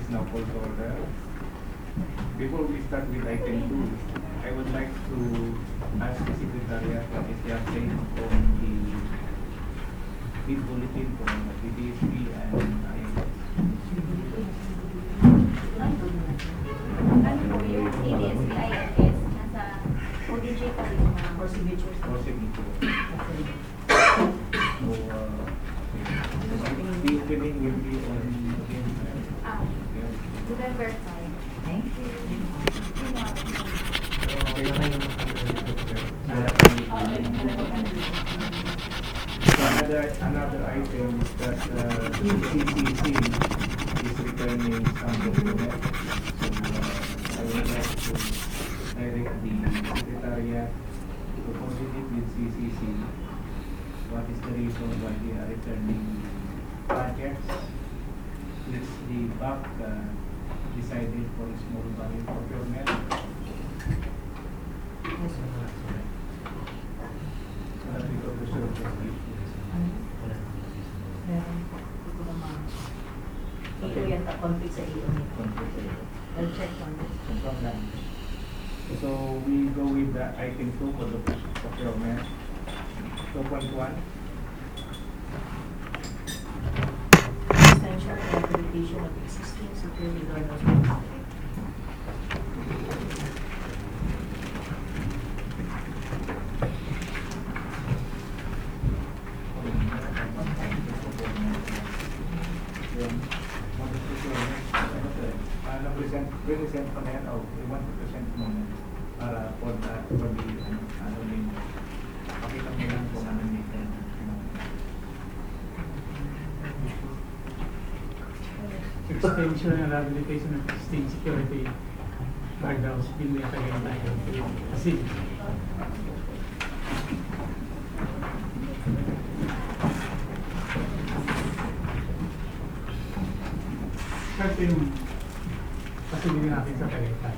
is now called to order. Before we start with item 2, I would like to ask the Secretariat what is the update on the bid bulletin from the BAC and IAS. Ano po yung ABS, IAS, nasa ODJ pa rin na for signature. For signature. So, the opening will be on November 5. Thank you. Another item is that CCC is returning some documents. So I would like to direct the Secretariat to coordinate with CCC what is the reason why they are returning projects which the BAC decided for small value procurement. Ito yan, conflict sa iyo. I'll check on this. So we go with the item 2 for the procurement. 2.1. Extension and implementation of existing security guidelines. Present pa na yan, we want to present muna para for the ano din, pakita mo lang kung ano nito. Extension and rehabilitation of existing security guardhouse building again tayo. Kasi kasi yung pasilin natin sa Tagaytay.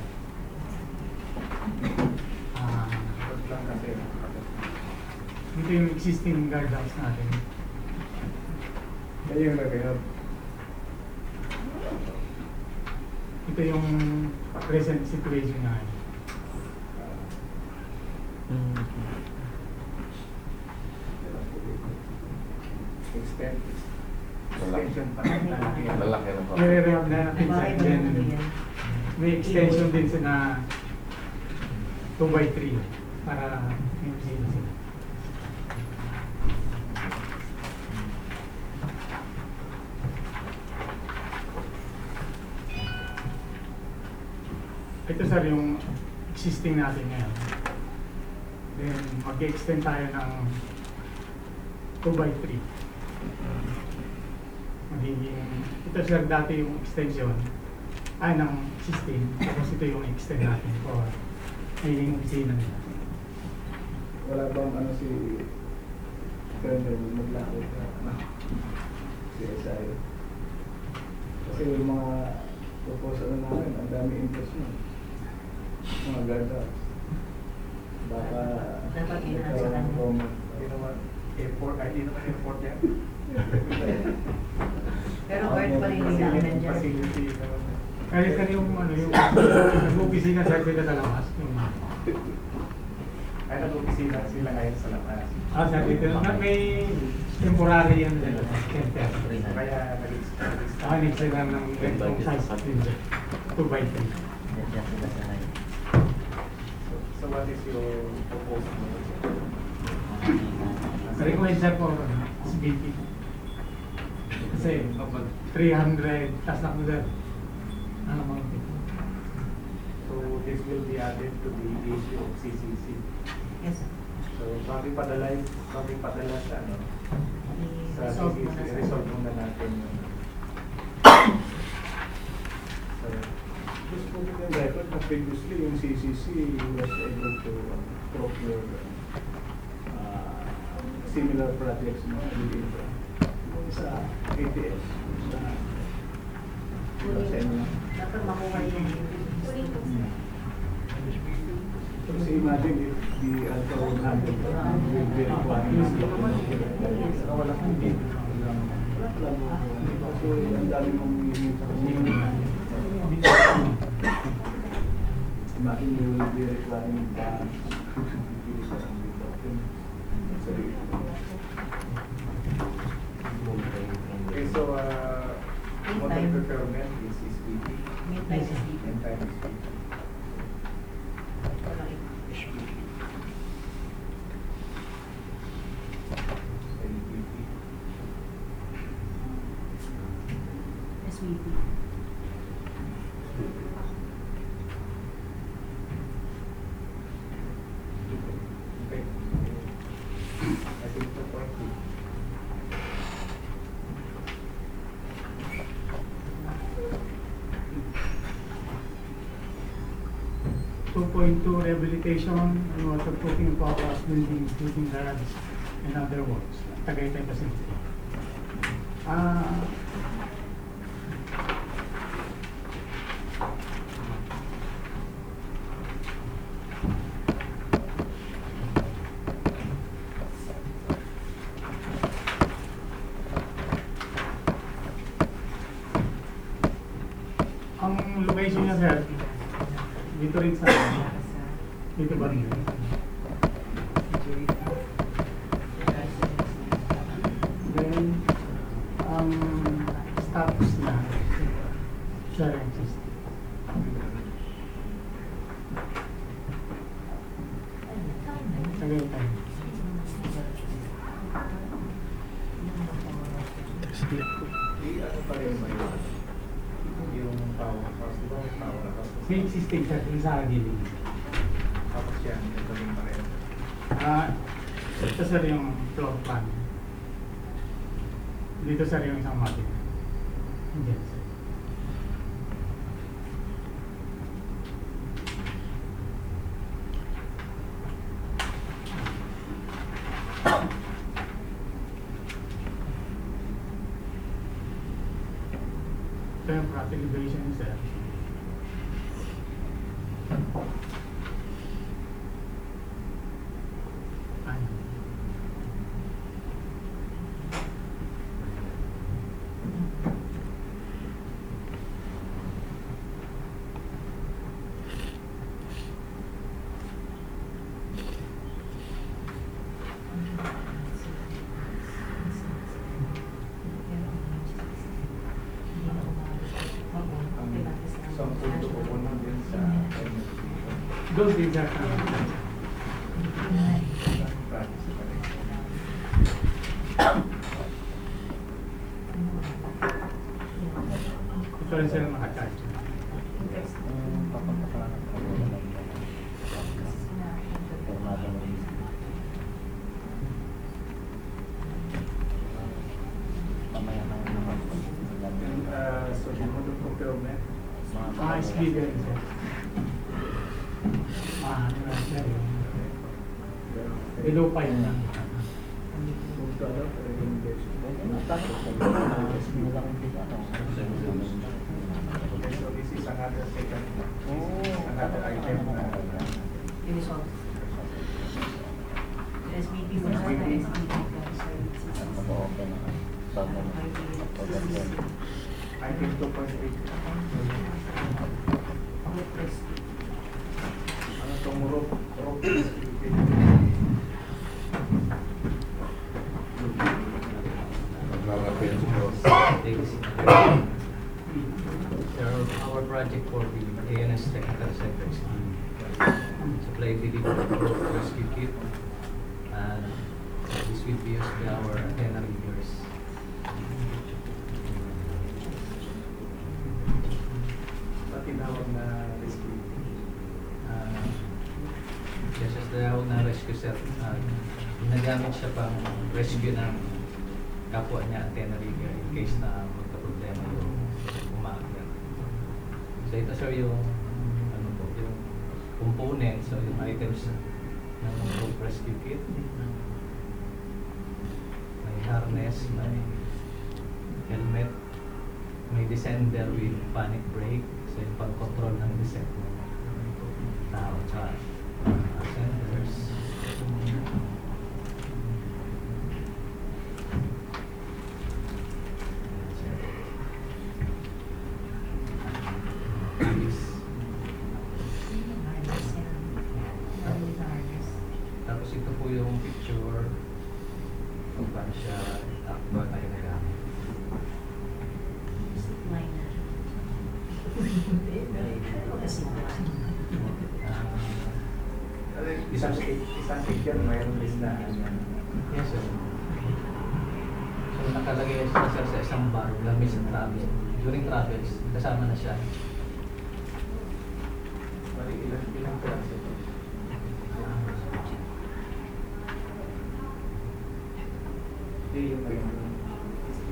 Ito yung existing guardhouse natin. Kaya yung nag-help. Ito yung present situation natin. Extension pa rin Lalaki na po. I-rehab na natin sa then may extension din sa na 2x3 para yung sila. Ito sir yung existing natin ngayon. Then mag-extend tayo ng 2x3. Magiging, ito sir dati yung extension ng system, tapos ito yung extend natin for magiging opisina nila. Wala bang ano si Colonel maglakot na CSI? Kasi yung mga proposal na namin, ang dami interest mo. Mga guardhouse. Baka Dapat ikaw ang comment. Hindi naman airport, ay hindi naman airport yan. Pero guard pa rin yung namin dyan. Facility naman. Kaya sir yung ano yung nag-opisina sir sila sa labas. Yung, Ay nag-opisina sila ngayon sa labas. sir dito may temporary yan din. Center. Kaya nag-extend. Nag sila ng ganitong size din. 2x3. So what is your proposal? Recommend sir po SBT. Kasi 300 tas na po sir. Ano mga ito? So this will be added to the issue of CCC. Yes, sir. So bakit padala sa ano? Sa I-resolve mo CCC, na, sir. resolve muna natin yung so just put it in record na previously yung CCC was able to procure similar projects na yung sa ATS sa Dapat makuha yan. Kasi imagine if the alcohol handle will be requiring wala kang bid. Kasi ang dami mong hihingi sa kanila. Imagine you will be requiring that. Okay, so motor procurement is SPP. Meantime is Meantime is SPP. SVP. Okay. I think 2.2. 2.2 rehabilitation and waterproofing of our buildings, including garages and other works. Tagaytay facility. Ang location niya, sir, dito rin sa dito ba rin? Then, ang status na sharing system. Tagaytay. Ano pa rin ba yun? Yung power house, di ba? Power house. May existing sir, yung sa gilid. Tapos yan, ito rin pa rin. Ito sir yung floor plan. Dito sir yung isang makina. Hindi sir. Ito yung front elevation sir. Ano? Isang punto po po lang din sa Those days are practice pa rin. ito rin sila makacharge. So, motor procurement. Mga speed rin sir. Ano na sir yung below 5 na. Okay, so this is another second. Another item na Unison. SVP mo na na SVP. item 2.8. Ano itong rope Our project for the ANS Technical Center scheme supply delivery rescue kit, and this will be used by our antenna readers. Pati tinawag na rescue. Yes, as tinawag na rescue set, ginagamit siya pang rescue ng kapwa niya antenna reader in case na magka-problema yung umaakyat. So ito sir yung ano po, yung components o yung items ng rope rescue kit. May harness, may helmet, may descender with panic brake, so yung pang-control ng descent ng tao, tsaka sensors. sure kung paano siya ba tayo nagamit. Minor. Isang section, mayroon listahan yan. Yes, sir. So, nakalagay siya sir, sa isang bar, gamit sa travel. During travels, kasama na siya. Bali, ilang klase ito? Hindi yung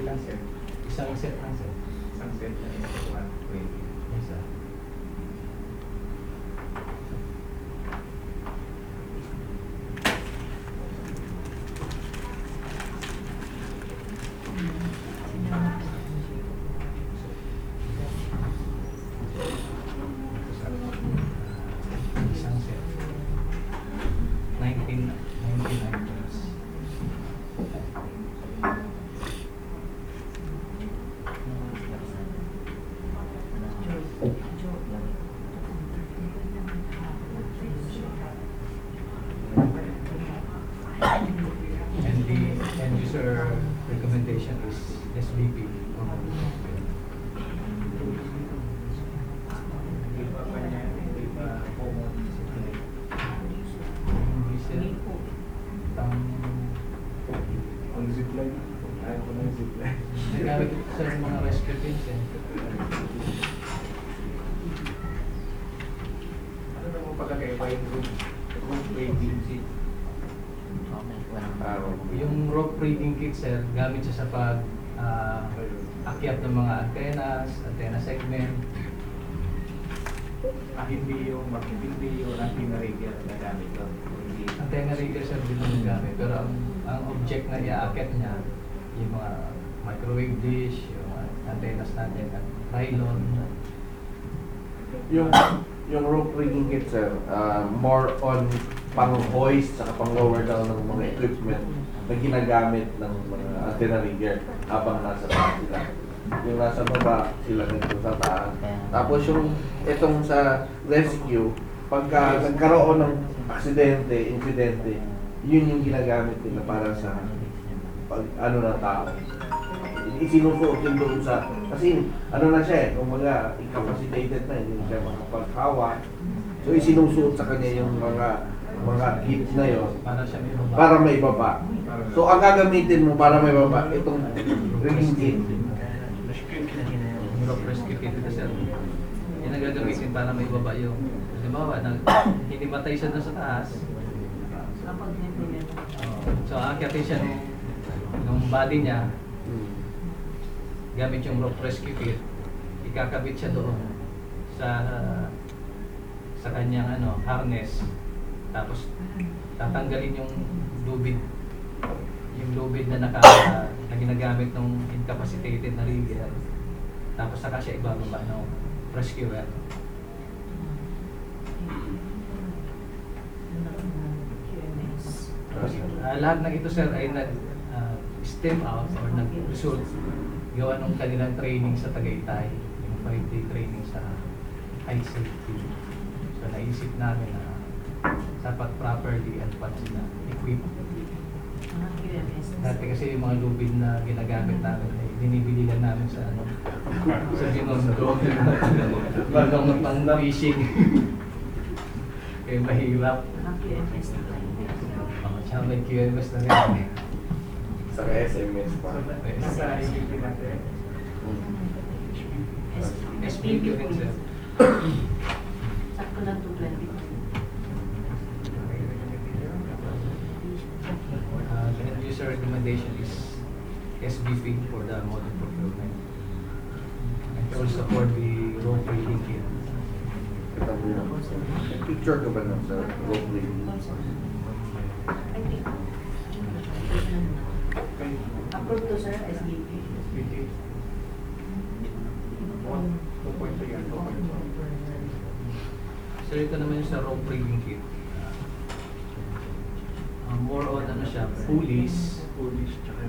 ilang set? Isang set lang, sir. Isang set na yung 120. Yes, sir. Isang set. 99 plus. And the end user recommendation is SBP. Hindi pa kanya, hindi pa common. Hindi sir. Ang zipline, ayaw ko ng zipline. Nagamit sa mga rescue teams eh. Ano na mo pagkakaiba yung group rating sheet? Yung rope reading kit sir, gamit siya sa pag akyat ng mga antenna segment. Hindi yung anti-narrator na gamit ko. Hindi. Antenna reader sir din ang gamit, pero ang object na i-akyat niya, yung mga microwave dish, yung antennas natin at nylon. Yung rope rigging kit sir, more on pang hoist saka pang lower down ng mga equipment na ginagamit ng mga antenna rigger habang nasa taas sila. Yung nasa baba sila nito sa taas. Tapos yung itong sa rescue, pagka nagkaroon ng insidente, yun yung ginagamit nila para sa pag ano ng tao. Isinusuot yun doon sa, kasi ano na siya kumbaga incapacitated na, hindi siya makapaghawa. So isinusuot sa kanya yung mga kit na yon Para siya may baba. para may baba. So ang gagamitin mo para may baba, itong rigging kit. Yung rope rescue kit ito sir. Yan ang gagamitin para may baba yung, halimbawa, hinimatay siya doon sa taas. So aakyatin siya nung body niya, gamit yung rope rescue kit, ikakabit siya doon sa kanyang harness, tapos tatanggalin yung lubid na ginagamit ng incapacitated na rigger, tapos saka siya ibababa ng rescuer. Lahat ng ito sir ay nag-stem out or nag-result gawa ng kanilang training sa Tagaytay, yung 5-day training sa high safety. So naisip namin na dapat properly and na equip. Dati kasi yung mga lubid na ginagamit namin ay binibili lang namin sa sa Binondo. Bagong pang fishing. Kaya mahirap. Tsaka may QMS na rin. Sa SMS pa. Sa IBP natin. SPQ rin sir. Sakto lang 220. The end user recommendation is SBP for the model procurement. And also for the rope reading kit. Kita mo yun. May picture ka ba nun sa rope rigging? I think. Approved to sir, SBP. SBT. 2.2 yan, 2.2. So ito naman yung sa rope rigging kit. More on siya, pulleys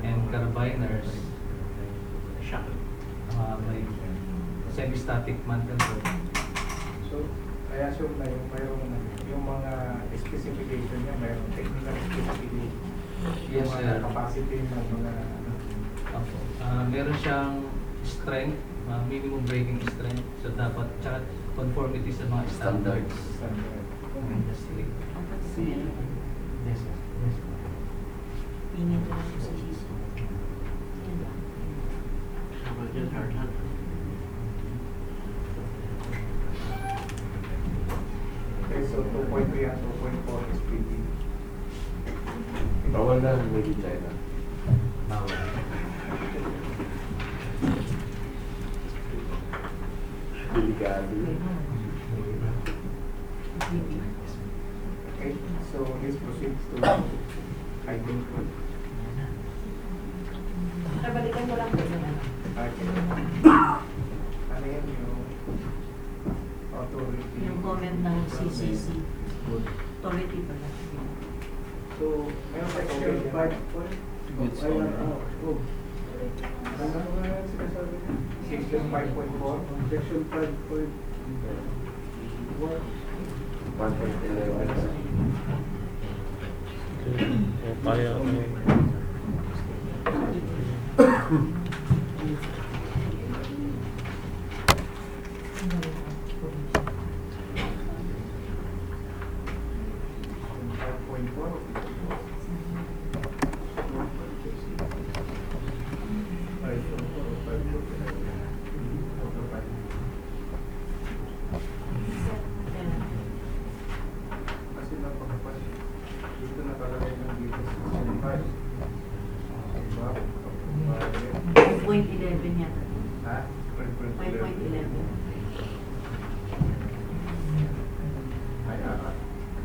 and carabiners. May semi-static man control. So, I assume na yung mayroong yung mga specification niya, mayroong technical specification Yes, Yung sir. mga capacity ng mga Opo. Meron siyang strength, minimum braking strength. So dapat, tsaka conformity sa mga standards. standard. Industry. Yes, sir. Yes, sir. Pingin ko lang sa sisi. Yan lang. Okay, so 2.3 and 2.4 is pretty. Bawal na made in China. Bawal. Delikado. Okay, so this proceeds to I think Balikan mo lang po yung ano. ano yan yung authority. Yung comment ng CCC. Good. Authority pala. So, meron tayo Section okay. 5. Good story. Ano nga yung sinasabi niya? Section 5.4. Section 5. 1.11. Kaya Kasi napakapas. Dito nakalagay ng dito section 5. Diba? 5.11 yata. Ha? 5.11. Ay, apat.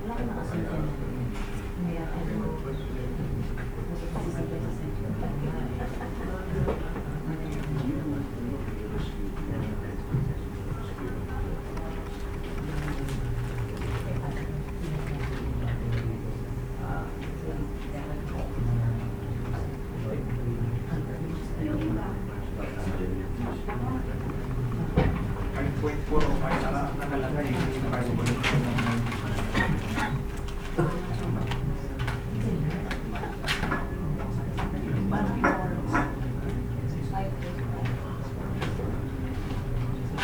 Wala ka na kasi dyan. Kaya ano. Ay, 5.4 o ay nakalagay. Hindi na kayo balik ko ng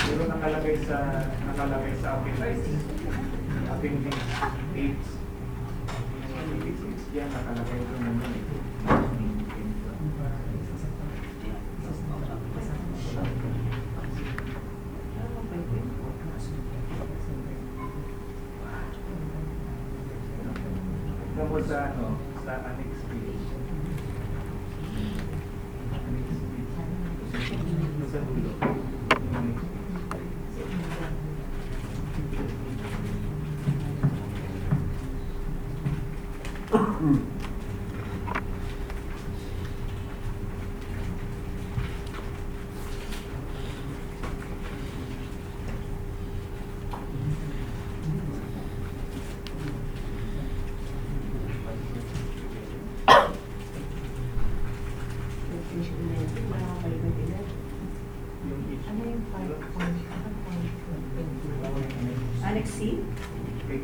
pero nakalagay sa appendix. Appendix 8. Appendix 8 yan nakalagay ito naman. Tapos sa ano, sa annex B. Annex B. Sa dulo. Annex B. Yung each. Ano yung 5.11? Alex C? Fix.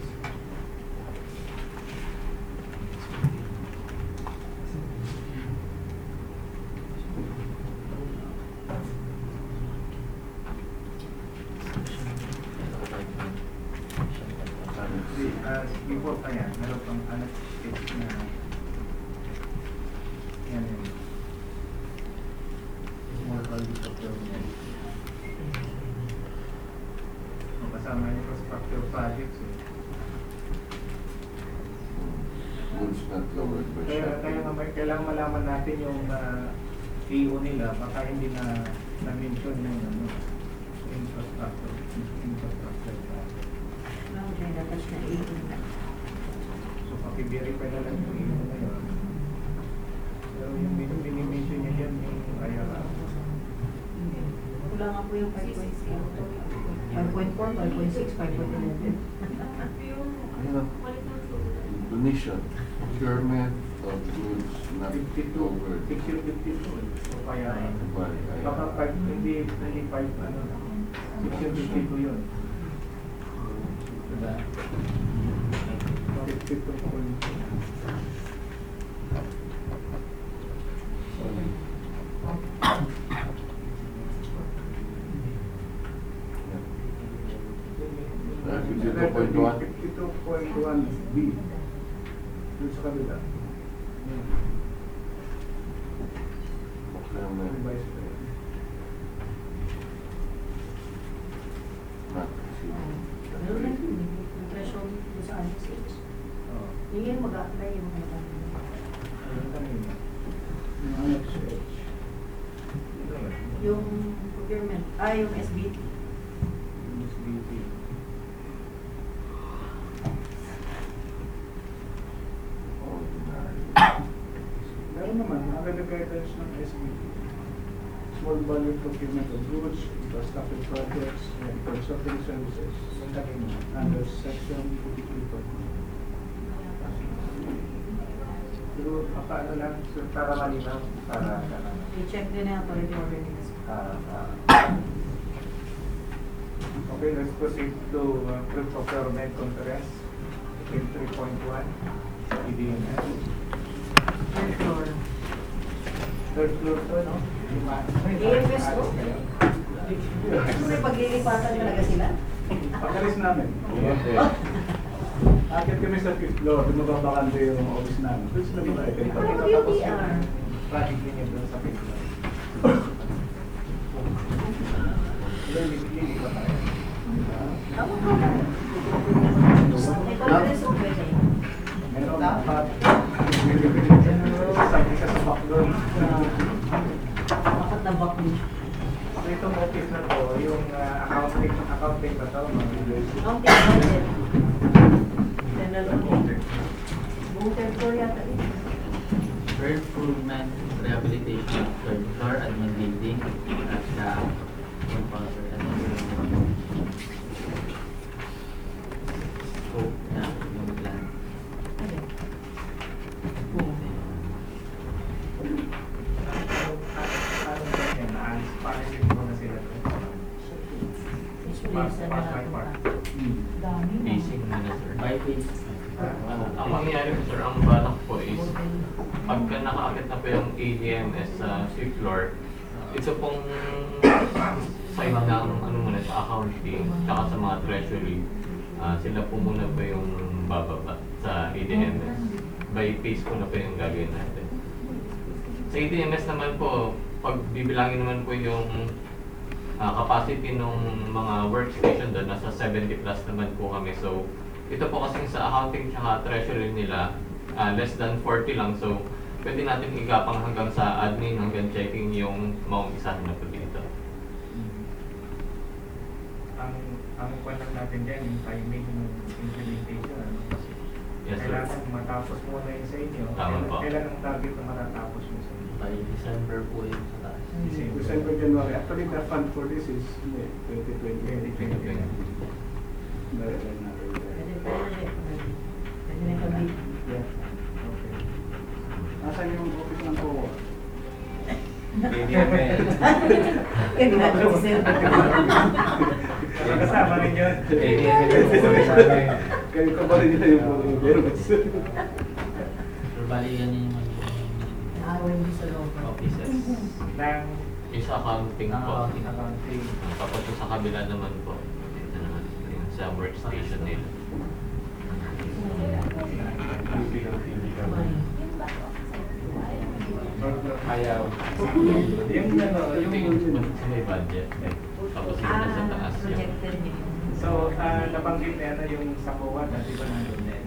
Before pa yan, meron pang annex 6 na yan yun. Small value of government. Kasama yung infrastructure projects eh. Goods not lowered by Kaya shipping. kailangan malaman natin yung AO nila, baka hindi na-mention yung infrastructure. No, kaya dapat na 8 na. So, paki-verify na lang yung AO na yun. Pero yung mini-mention niya yan, yung IRA. Wala nga po yung 5.4, 5.6, 5.11. Ano? Donation. Procurement of goods not 52, covered section 52. So, kaya, by baka 5, hindi 5, ano, section 52 yun. Diba? 52 po. 52.1. 52.1B. Doon sa kabila. Okay, may Revise ko yun. Meron na yun. Yung threshold ko sa annex H. Oo. Yung yun mag-apply yung mga Ayun kanina. Yung annex H. Yun na yun. yung procurement, yung SBT. Yung SBT. Meron naman, under the guidelines ng SBT. Small volume procurement of goods, infrastructure projects, and consulting services. Yung kanina, under section 53. Pero paano lang, so, para malinaw, para I-check din na authority ordinance. okay, let's proceed to procurement conference in 3.1 sa EDMS. Third floor. Third floor to, no? AFS to? Ano may paglilipatan talaga sila? Pag-alis namin. Yes. Akit kami sa 5th floor, doon mababakante yung office namin. Doon sila ba tayo? Ano yung UTR? Project niya doon sa 5th floor. Doon, hindi ba tayo? Tama ka ba? May conference room ba siya? Meron dapat. Sabi ka sa back door. Bakit nabak mo? So itong office na to, yung accounting ba to? Counting budget. General audit. Buong third floor yata rin. Improvement, rehabilitation, third floor, admin building, at yung power and scope na yung plan. Ano? Dami na. Basic muna sir. By base. Ang mangyayari po sir, ang balak po is pagka nakaakit na po yung ADMS sa 6th floor, ito pong side ng ano muna sa accounting tsaka sa mga treasury, sila po muna po yung bababa sa ADMS. By phase po na po yung gagawin natin. Sa ADMS naman po, pag bibilangin naman po yung capacity ng mga workstation doon, nasa 70 plus naman po kami. So, ito po kasing sa accounting tsaka treasury nila, less than 40 lang. So, pwede natin igapang hanggang sa admin, hanggang checking yung maumpisahan na po dito. Ang kwanang natin dyan, yung timing ng implementation. Ano? Yes, sir. Kailangan matapos muna yun sa inyo. Tama po. Kailan ang target na matatapos mo sa inyo? By December po yung sa taas. December, January. Actually, the fund for this is 2020. 2020. Dahil na rin. Pwede na kami. Yeah. Okay. Nasaan yung office ng COA? ADMS. Kaya natin si Sir. Kasama rin yun. Kayo ka ba rin nila yung ADMS? So, bali yan yung Awin din sa loob. offices. Ng Yung sa accounting po. accounting. Tapos yung sa kabila naman po, ito naman, yung sa workstation nila. Ayaw. Yung ano, Ito yung may budget. Tapos yung nasa taas yung Projected niya. so, nabanggit na yan yung sa COA, dati ba nandun din?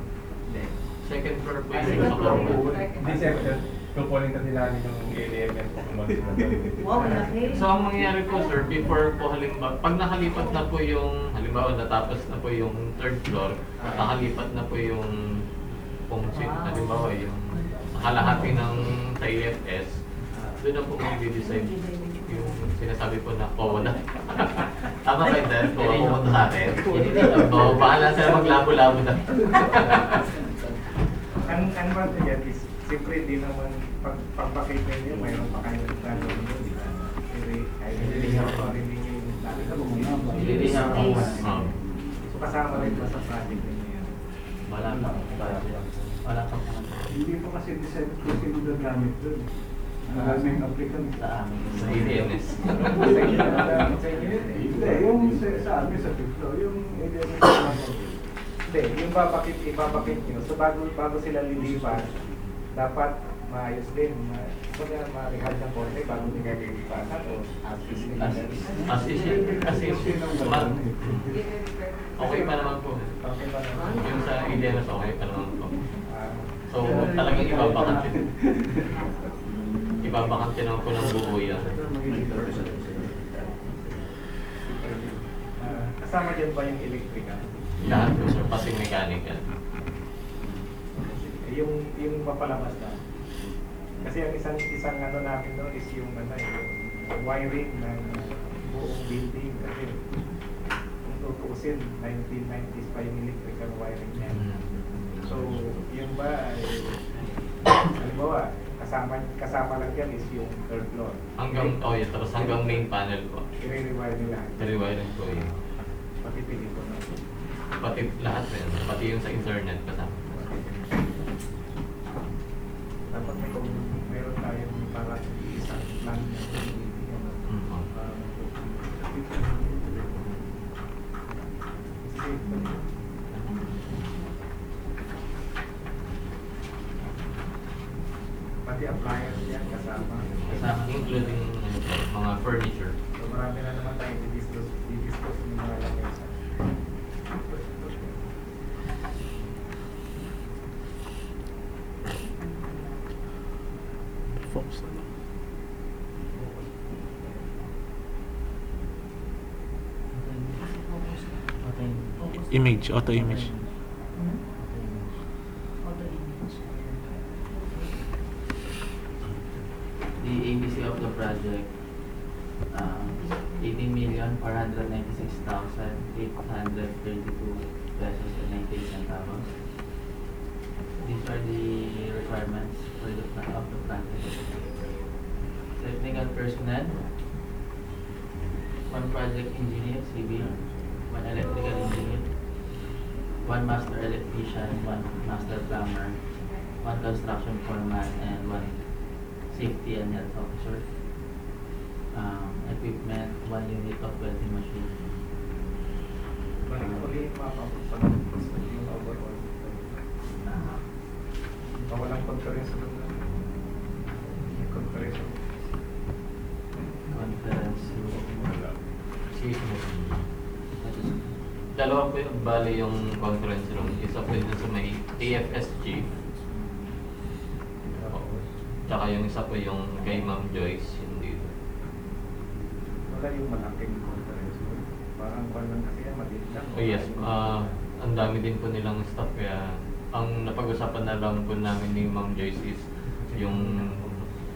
Hindi. second floor po Ah, yung second sa floor. kabila. Hindi sir, kukunin kasi namin yung ADMS kung Wow, laki. So ang mangyayari po sir, before po halimbawa, pag nakalipat na po yung, halimbawa natapos na po yung third floor, at nakalipat na po yung halimbawa yung kalahati ng sa EFS, doon na po mag-decide yung sinasabi po na COA na. Tama kayo dahil COA pumunta sa atin. Oo, bahala sila maglabo-labo na. Ang ba ito yan is, siyempre di naman pag-vacate ninyo, mayroon pa kayo gagawin nyo, di ba? Ililihaw pa rin ninyo yung dati na Ililihaw po. So kasama rin ba sa project ninyo yan? Wala pa. Wala pa. Hindi po kasi decide kung sino gagamit doon. Maraming applicant. Sa amin. Sa EDMS. Sa inyo yun eh. Hindi, yung sa amin sa 5th floor, yung ADMS Hindi, yung ibabakit nyo. So bago sila lilipat, dapat maayos din. Ma-rehab ng konti bago nila lilipatan o as-is nila. As is yun. Kasi okay pa naman po. Okay ba naman? Yung sa EDMS okay pa naman po. Ah, So talagang ibabakante. Ibabakante naman po ng buo yan. kasama dyan ba yung electrical? Lahat po sir, pati mechanical. Yung mapalabas na. Kasi ang isang ano namin doon is yung yung wiring ng buong building. Kasi kung tutuusin, 1990s pa yung electrical wiring niya. So, yung ba, halimbawa, kasama lang yan is yung third floor. Tapos hanggang main panel po. I-rewire nila. I-rewire po yun. Pati pinito na. Pati lahat rin. Pati yung sa internet kasama. Dapat meron tayong para isang plan na pati appliance yan kasama. Including mga furniture. So marami na naman tayo i-discuss yung mga lamesa. Focus na. Image, auto image. The ABC of the project, 18,496,832 pesos and 98 centavos. These are the requirements for the of the project. Technical personnel, 1 project engineer, civil, 1 electrical engineer, 1 master electrician, 1 master plumber, 1 construction foreman, and 1 safety and health officer. Equipment, 1 unit of welding machine. Balik ulit yung overall. Walang conference room na. Conference room. Conference room. Dalawa po yung bali yung conference room. Isa po dito sa may AFSG. Tsaka yung isa po yung kay Ma'am Joyce. Yung dito. Wala yung malaking conference room. Parang parang kasi yan, maliit lang. Oh yes, ang dami din po nilang staff kaya ang napag-usapan na lang po namin ni Ma'am Joyce is yung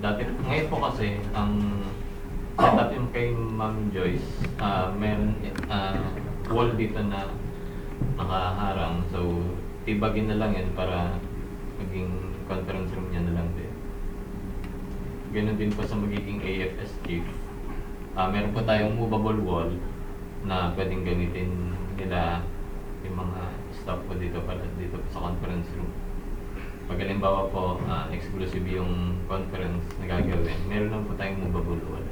dati, ngayon po kasi ang setup yung kay Ma'am Joyce, meron wall dito na nakaharang, so tibagin na lang yan para maging conference room niya na lang din. Ganun din po sa magiging AFSG. Meron po tayong movable wall na pwedeng gamitin nila yung mga staff po dito pala dito sa conference room. Pag halimbawa po exclusive yung conference na gagawin, meron lang po tayong movable wall.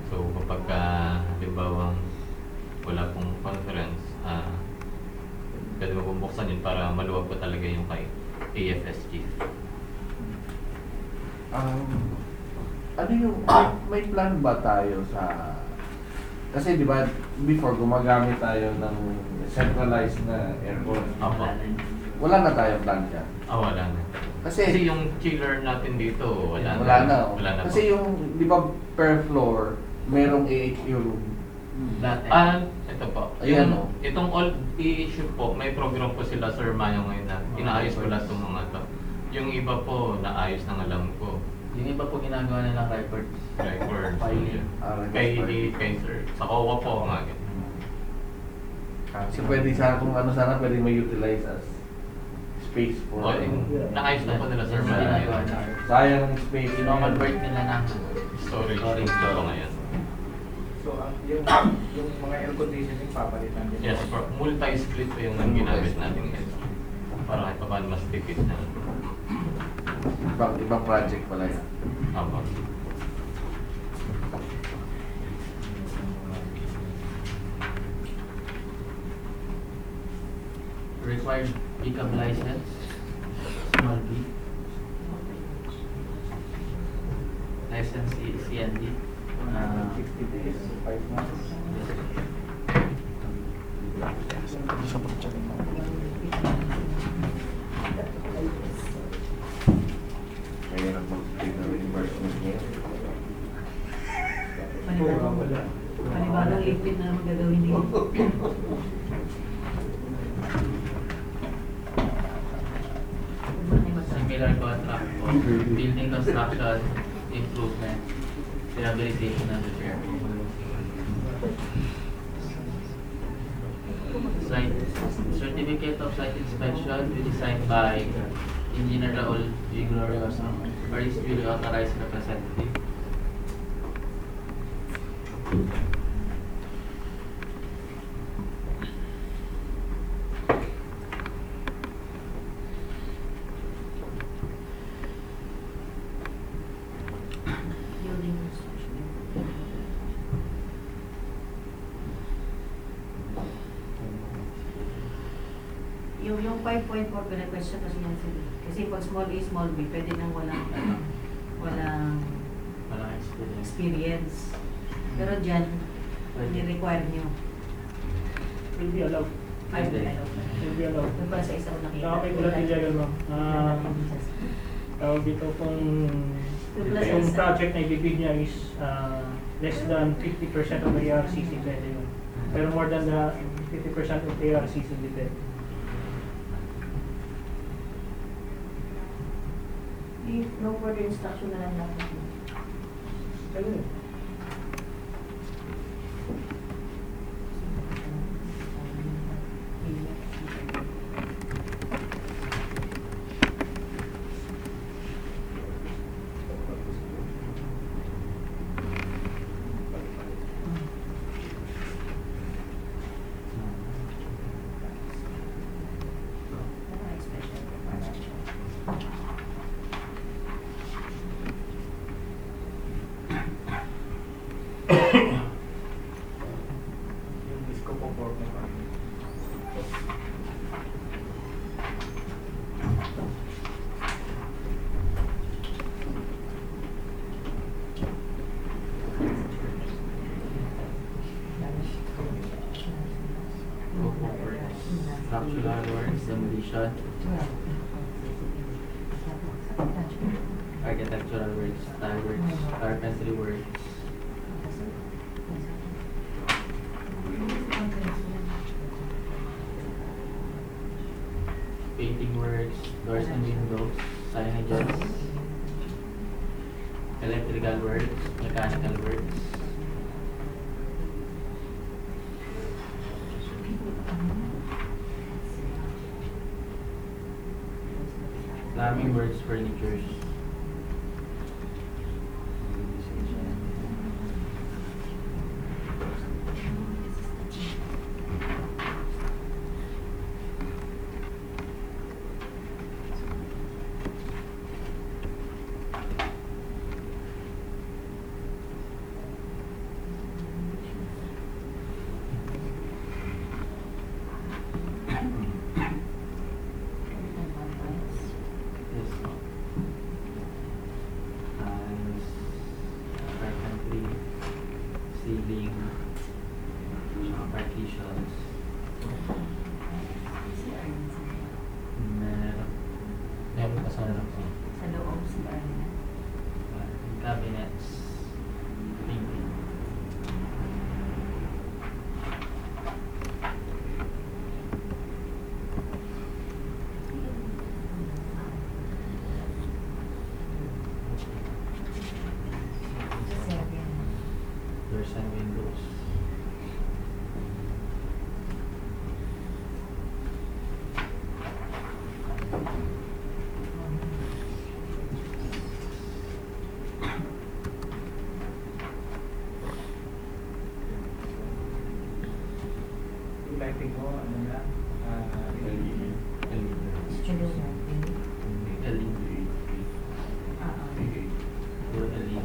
So kapag halimbawa wala pong conference, pwede mo pong buksan yun para maluwag po talaga yung kay AFSG. Ano yung, may plan ba tayo sa, kasi di ba before gumagamit tayo ng centralized na aircon. Opo. Wala na tayong plan dyan. Wala na. Kasi yung chiller natin dito, wala na. Wala na Kasi po. yung, di ba per floor, merong AHU room. Ito po. Ayan, Yung, itong all issue po, may program po sila Sir Mayo ngayon na inaayos ko lahat ng mga to. Yung iba po, naayos ng alam ko. Yung iba po ginagawa nilang records. Records. Filing. Kay Sir. Sa CAAP po nga. So pwede sana kung ano sana pwede ma-utilize as space for Naayos na po nila Sir Yung Mayo. ginagawa na. sayang ng space. Kino-convert nila ng Storage na po ngayon. So yung mga air conditioning papalitan din. Yes, multi-split po yung ginamit natin ngayon. Para kahit pa paano mas tipid na. Ibang project pala yan. Opo. Acquired pickup license, small B. License CND. 60 days, 5 months. Mahirap mag-take ng reimbursement niya. Panibagong lipid na naman gagawin din. Similar contract for building construction, improvement, rehabilitation and repair. Site certificate of site inspection will be signed by Engineer Raul G. Glorioso or his duly authorized representative. Building construction. Yung 5.4 question kasi yan sila. Kasi pag small A, small B, pwede nang walang Walang experience. experience. Pero dyan, ni-require nyo. Will be allowed. Ay, Pwede. Will be allowed. Doon pala sa isa ko nakita. Okay, ulat din dyan, ano. Tawag dito kung yung project na ibibig niya is less than 50% of the ARCC, pwede yun. Pero more than the 50% of the ARCC, hindi pwede. No further instruction na lang dapat. Pwede. Yung disco po for mo kami. Structural works, demolition, architectural works, tile works, carpentry works, painting works, doors and windows, signages, electrical works, mechanical works, plumbing works, furnitures. Yes. Tiles, carpentry, ceiling, partitions. Meron pa sa Sa loob sila. cabinets, painting. Doors and windows. Yung lighting mo, ano na? LED. Studio natin. LED. Puro LED.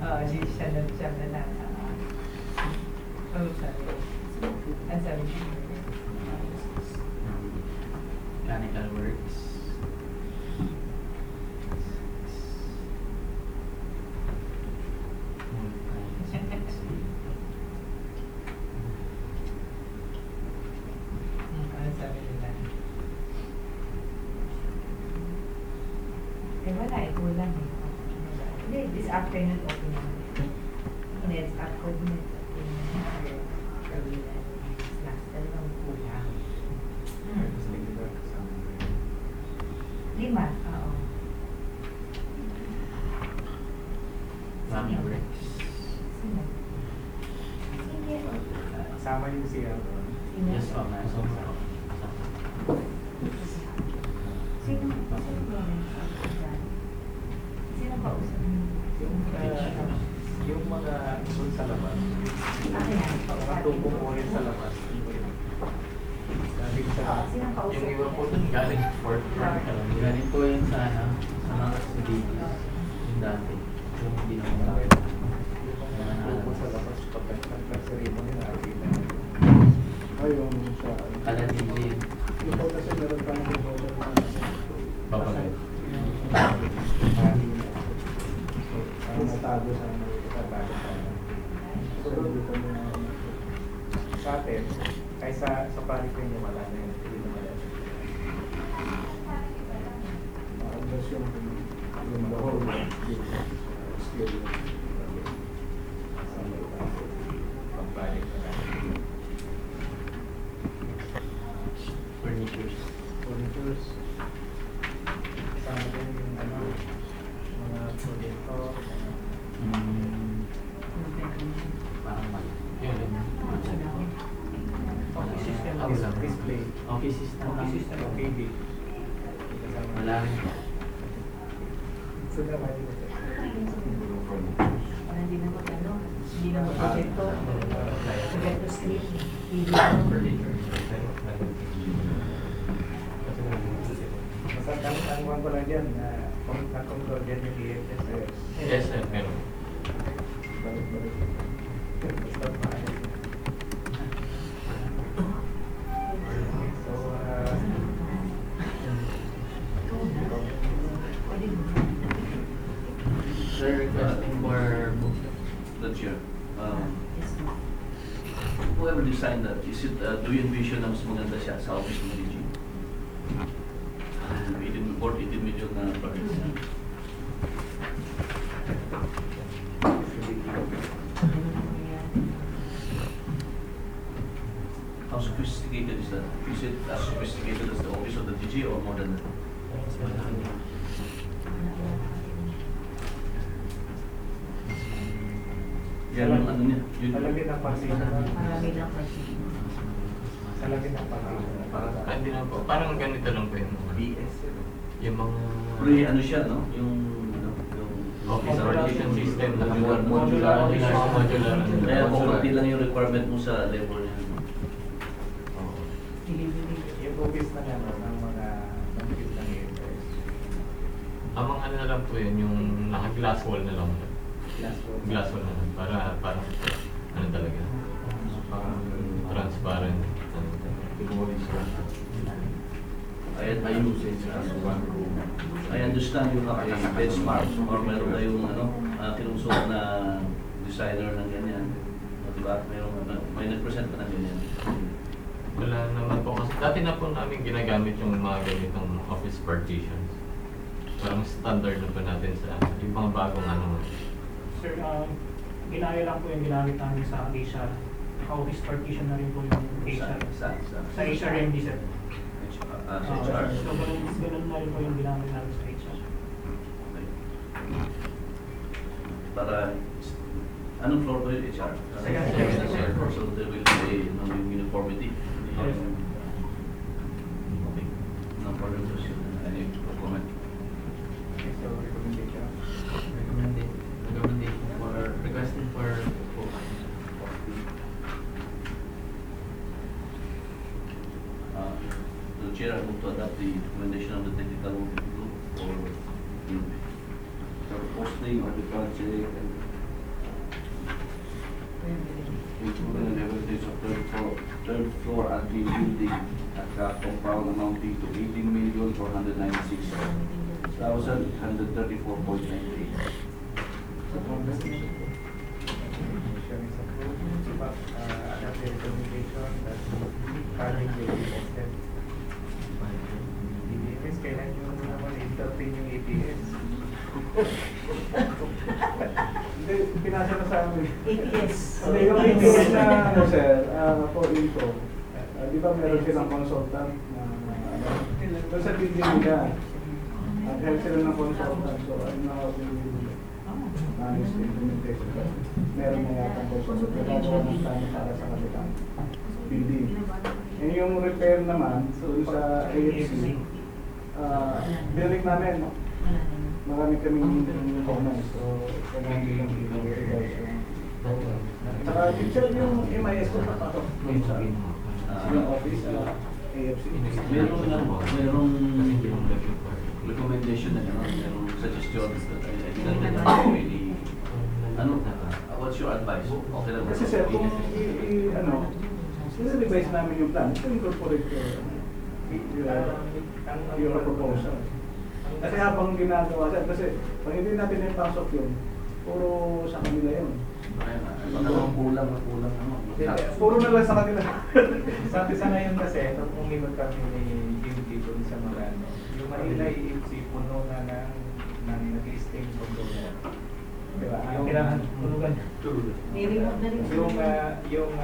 siya na ano sabi? Ang sabi niya? Mechanical works. Ano sabi nila? Eh wala, kulang eh. Hindi, this afternoon open naman. Next afternoon open naman. Snacks talagang kulang. Lima, oo. Mami works. Sino? Sige, Sama yung siya doon. Sino? Yes, po, ma'am. Sino? Sino kausap? Yung mga doon sa labas. Ano yan? Mga tubo po rin sa labas. Sabi sa Sino kausap? Yung iba po dun galing fourth floor. Galing po yun sa ano, sa mga studios. Yung dati. Yung hindi na mga tubo sa labas. Pag nagka-ceremony na nakikita. Ayun sa... Kaladili. Yung po kasi meron pa ng order na Babagay. ang natago sa mga katago sa so dito mo sa atin kaysa sa pari ko yung wala na yun hindi na wala maagos yung the whole skill sa may pagbalik na Furnitures. furnitures kasama din yung ano mga proyekto Parang mali. Yun. office system display Office system. office system OKD Wala rin. so naman yun Parang hindi na mag-ano, hindi na mag-projecto. Projecto screen. TV. basta tanong ko lang dyan na kung na-control dyan yung EFSS Yes, sir. Meron. balik-balik basta maayos so Sir, requesting for That's your, whoever designed that, is it, do you envision na mas maganda siya sa office ng DG? 18 million na project. How sophisticated is that? Is it as sophisticated as the office of the DG or more than that? Yan yung ano niya. Yun. talagin ng partition Marami lang kasi. talagin ng partition Ah, hindi na po. Parang ganito lang po yung mga. BS. Yung mga Ano siya, no? Yung, ano, yung office partition system na Modular. modular. Kaya konti lang yung requirement mo sa level niya. yung office na yan ng mga office ng EFS Ang mga ano na lang po yun, yung naka-glass wall na lang. last one Glass wall na lang. Para ano talaga. Transparent. I use it as one room. I understand yung benchmark or meron na yung tinusok na designer ng ganyan. O diba? May nag-present pa ng ganyan. Wala naman po kasi dati na po namin ginagamit yung mga ganitong office partitions. Parang standard na po natin sa yung mga bagong ano. Sir, ginaya lang po yung ginamit namin sa Asia. Office partition na rin po yung Asia. Sa Asia RMD, sir. Sa HR. So, ganun na rin po yung ginamit namin sa Asia. Okay. Para, anong floor po yung HR? Second floor. So there will be yung uniformity. Yes. Okay. No problem to you. Any comment? so recommendation recommendation for requesting for The chair, I move to adopt the recommendation of the technical group for the posting of the project and third floor admin building at CAAP compound amounting to 18,496,134.98. Motion is approved. Adopt the recommendation that filing will be extended. ABS, kailan nyo naman entertain yung ABS? Hindi, pinasa na sa amin. APS. Hindi, yung APS na, ano sir, for info, di ba meron silang consultant na, doon sa building nila, help sila ng consultant, so I know how to manage the implementation. Meron na yata ang consultant, pero ng plano para sa kanilang building. And yung repair naman, so sa AFC, building namin, marami kaming comments, so kailangan nilang i-revise yung program. Saka yung MIS ko napasok doon sa yung office sa AFC. Merong recommendation na gano'n, merong suggestion that I didn't really, what's your advice? Okay lang. Kasi sir, kung i-revise namin yung plan, incorporate your proposal. Kasi habang ginagawa siya, kasi pag hindi natin ipasok yun, puro sa kanila yun. Kulang. Puro na lang sa kanila. Sa ngayon kasi, nung umimod kami ni Jim dito sa mga yung Manila EFC puno na ng nag-sting controller. Diba? Kailangan tulugan. May remote na rin. Yung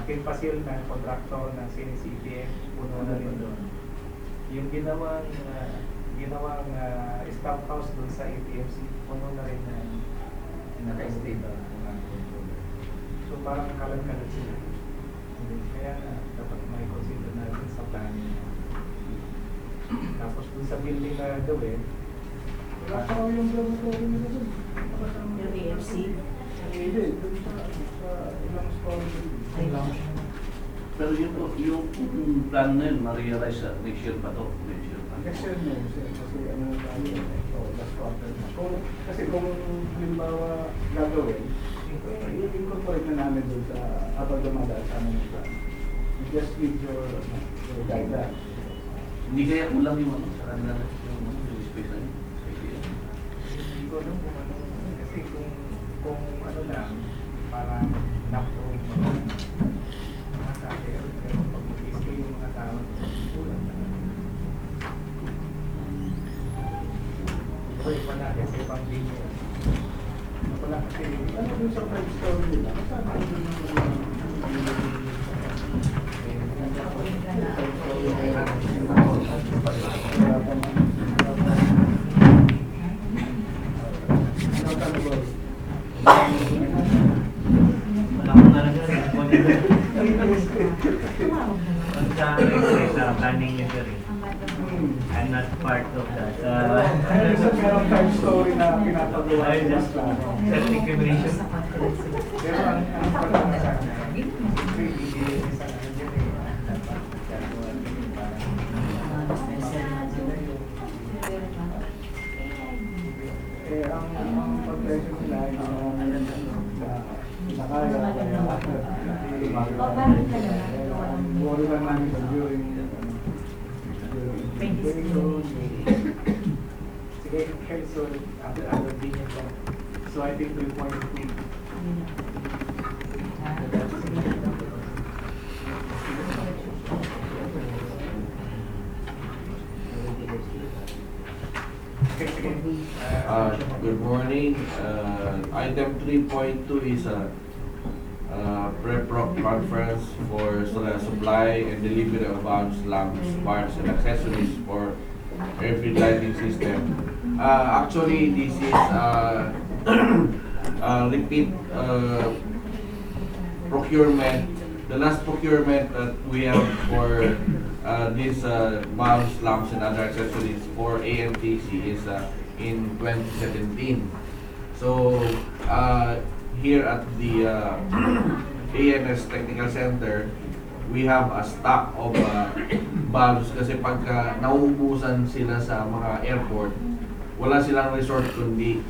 Kimpasil na contractor ng CNCPF, puno na rin doon. Yung ginawang staff house doon sa ATFC, puno na rin na naka-stay doon. So parang kalat-kalat sila. Kaya dapat may consider natin sa planning. Tapos doon sa building na gawin, Wala pa yung dormitory nila doon. Yung AFC. Hindi, doon sa ilang story. Pero yung plan na yun, ma-realize next year pa to. Next year no, kasi ano tayo, last quarter na. Kasi kung halimbawa gagawin, i-incorporate na namin doon sa habang dumadaan sa amin yung plan. You just need your guidelines. Hindi kaya kulang yung sa kanila yung space na yun. hindi ko alam kung ano, kasi kung ano lang, parang na-prove mga saker, pero pag mag-stay yung mga tao, kulang na. So, iba na kasi pang linya. Wala kasi, Ano doon sa five story nila? Kasama doon sa planning nyo sir. I'm not part of that. Ayun, isa merong five story na pinapagawa I sa just certification. pero ang pala na sana, siyempre, ibigay sa ano dyan dapat gagawa din yung parang ang pag-presyo nila ay nakaya worry lang namin during sige, okay, so other opinion lang. So I think 3.3. Okay, sige. Good morning. Item 3.2 is a prep-rock conference for supply and delivery of valves, lamps, parts, and accessories for airfield lighting system. Actually, this is repeat procurement. The last procurement that we have for these valves, lamps, and other accessories for AMTC is in 2017. So here at the ANS Technical Center, we have a stock of valves kasi pagka nauubusan sila sa mga airport, wala silang resort kundi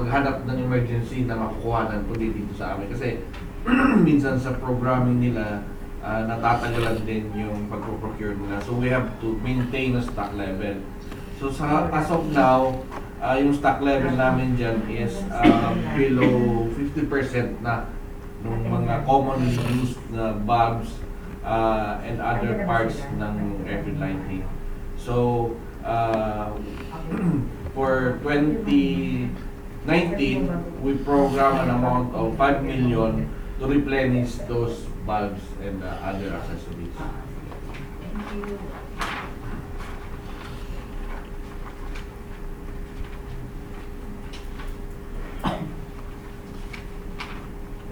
maghanap ng emergency na makukuhanan kundi dito sa amin. Kasi minsan sa programming nila, natatagalan din yung pag-procure nila. So we have to maintain a stock level. So as of now, yung stock level namin dyan is below 50% na ng mga commonly used na bulbs and other parts ng airfield lighting. So for 2019, we program an amount of 5 million to replenish those bulbs and other accessories. Thank you.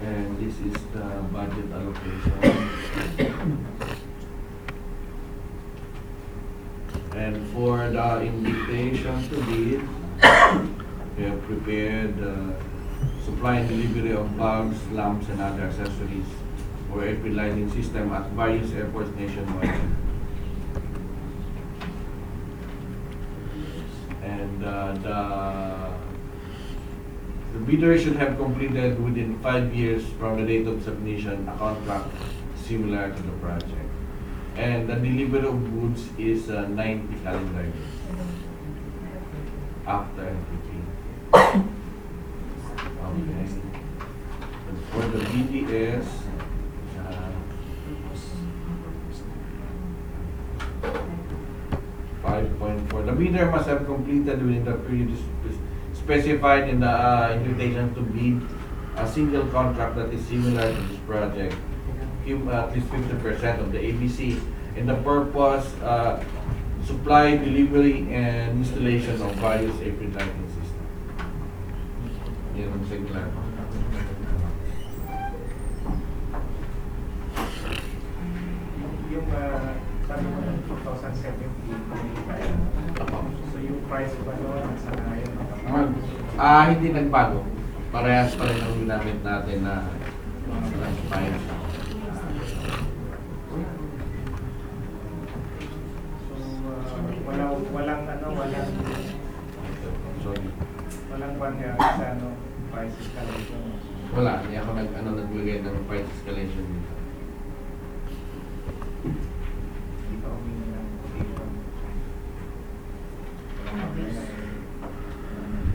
And this is the budget allocation. And for the invitation to bid, we have prepared supply and delivery of bulbs, lamps, and other accessories for airfield lighting system at various airports nationwide. And the bidder should have completed within 5 years from the date of submission a contract similar to the project. And the delivery of goods is 90 calendar days after everything. Okay. And for the BDS, 5.4. The bidder must have completed within the period specified in the invitation to bid a single contract that is similar to this project. Give at least 50% of the ABC and the purpose, supply, delivery, and installation of various airfield lighting systems. Yan ang singular. Yung sabi mo ng 2017, so yung price ba doon sa ngayon? Hindi nagbago. Parehas pa rin ang ginamit natin na price. Walang price escalation. Wala, hindi ako nagbigay ng price escalation dito. Hindi pa humingi ng quotation.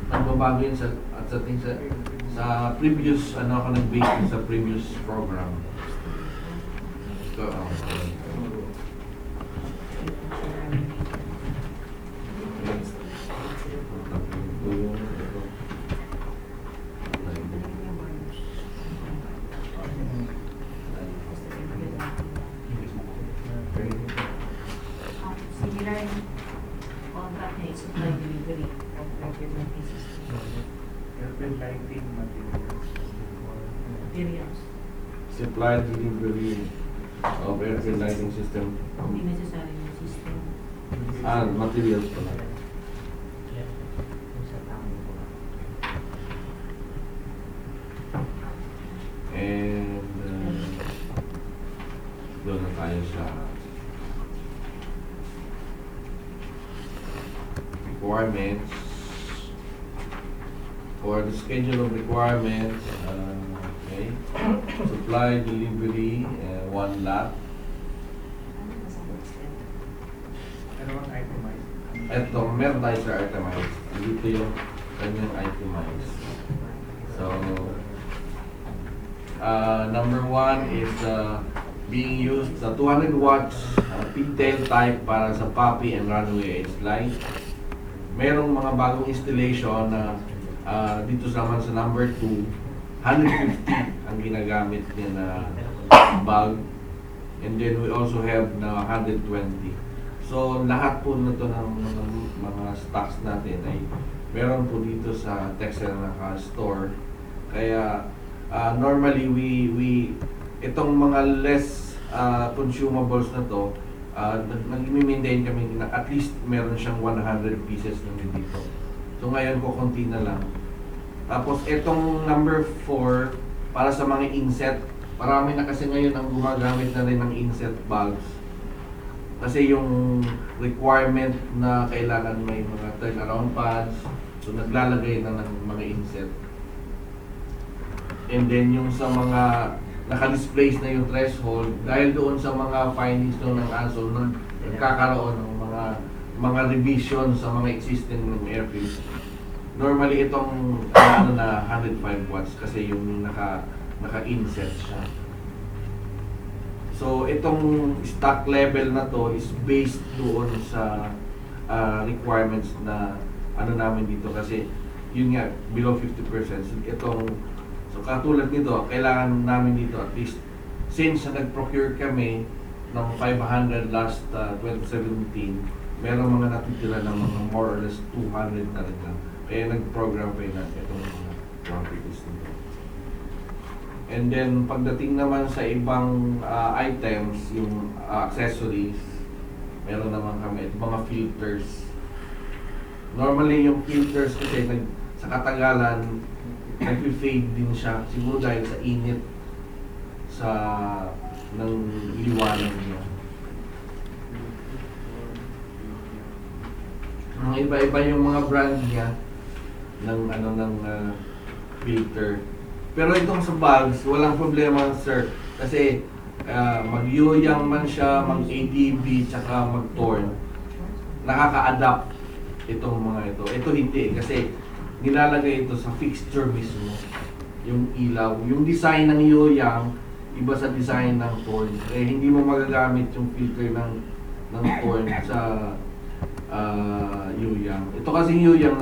Nagbabago yun sa previous, ako nag-base sa previous program. So, Similar contract na supply delivery of airfield lighting system. Airfield lighting materials. Materials. supply delivery of airfield lighting system. Hindi necessary yung system. Materials pala. And doon na tayo sa requirements. For the schedule of requirements, okay, supply, delivery, 1 lot. Ano ang itemized? Ito, meron tayo sa itemized. Dito yung kanyang itemized. So, number 1 is being used sa 200 watts pigtail type para sa poppy and runway edge light. Merong mga bagong installation na dito naman sa number 2, 150 ang ginagamit niya na bulb. And then we also have na 120. So lahat po na ito ng mga stocks natin ay meron po dito sa Texas naka-store. Kaya normally we itong mga less consumables na to, nag-maintain kami na at least meron siyang 100 pieces na dito. So ngayon ko konti na lang. Tapos itong number 4 para sa mga inset, marami na kasi ngayon ang gumagamit na rin ng inset bulbs. Kasi yung requirement na kailangan may mga turnaround pads, So naglalagay na ng mga inset. And then yung sa mga naka-displace na yung threshold, dahil doon sa mga findings doon ng ASO, nagkakaroon ng mga revision sa mga existing airfields. Normally itong na 105 watts kasi yung naka-inset siya. So itong stock level na to is based doon sa requirements na namin dito kasi yun nga below 50%. So katulad nito, kailangan namin dito at least since nag-procure kami ng 500 last 2017, meron mga natitira ng mga more or less 200 na rin lang. Kaya nag-program pa yun itong mga quantities nito. And then pagdating naman sa ibang items, yung accessories, meron naman kami itong mga filters. Normally yung filters kasi sa katagalan, nag-fade din siya. Siguro dahil sa init ng liwanag niya. Iba-iba yung mga brand niya ng filter. Pero itong sa bags, walang problema sir. Kasi mag-yoyang man siya, mag-ADB, tsaka mag-torn. Nakaka-adapt itong mga ito. Ito hindi kasi nilalagay ito sa fixture mismo. Yung ilaw. Yung design ng yoyang, iba sa design ng torn. Hindi mo magagamit yung filter ng torn sa yoyang. Ito kasing yoyang,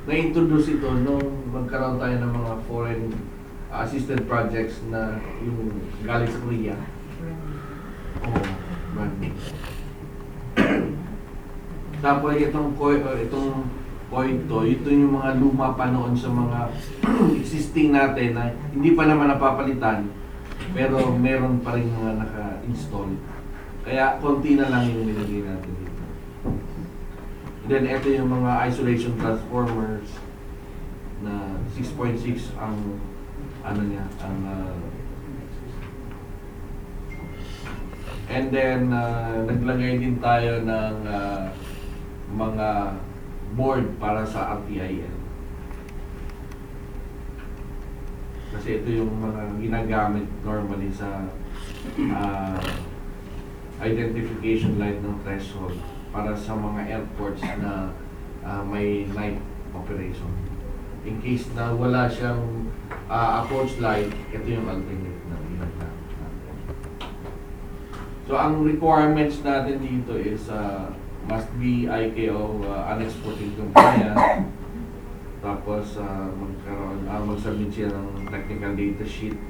na-introduce ito nung magkaroon tayo ng mga foreign assisted projects na yung galing sa Korea. Brand new. Tapos itong ito yung mga luma pa noon sa mga existing natin na hindi pa naman napapalitan pero meron pa rin mga naka-install. Kaya konti na lang yung nilagay natin dito. Then ito yung mga isolation transformers na 6.6 ang and then naglagay din tayo ng mga board para sa RTIL. Kasi ito yung mga ginagamit normally sa identification light ng threshold para sa mga airports na may night operation. In case na wala siyang approach light, ito yung alternate na ginagamit natin. So ang requirements natin dito is must be ICAO unexported compliant. Tapos mag-submit siya ng technical data sheet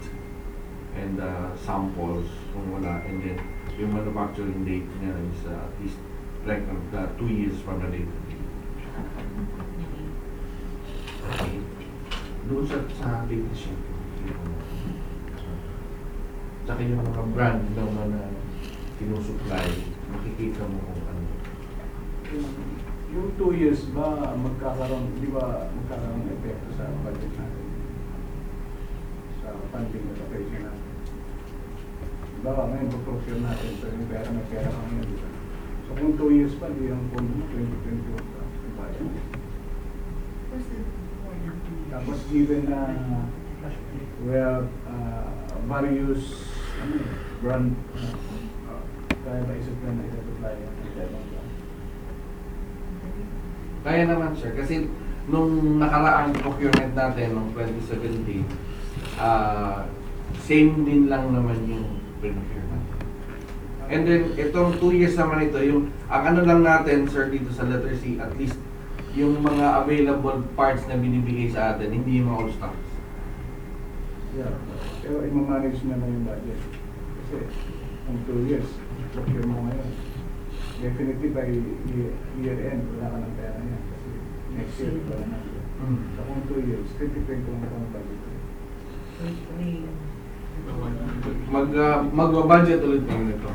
and samples kung wala, and then yung manufacturing date niya is at least like 2 years from the date. Okay. Doon sa data sheet, tsaka yung mga brand naman na sinusupply, makikita mo kung ano. Yung 2 years ba magkakaroon, di ba magkakaroon ng epekto sa budget natin? Sa funding allocation natin. Baka ngayon procure natin, so yung pera, may pera kami yun, di ba? So kung 2 years pa, di yung pondo mo, 2021 pa, yung budget. Tapos given na we have various brand, kaya ba isip na ito-supply yan? Kaya naman sir, kasi nung nakaraang procurement natin noong 2017, same din lang naman yung procurement. And then itong 2 years naman ito, yung ang ano lang natin sir dito sa letter C, at least yung mga available parts na binibigay sa atin, hindi yung mga all stocks. Yeah, pero i-manage na lang yung budget. Kasi kung 2 years, procure mo ngayon. Definitely by year end, wala ka ng pera niya. Kasi next year, wala na. So kung 2 years, 2020 lang ang budget. Mag-budget ulit kami nito.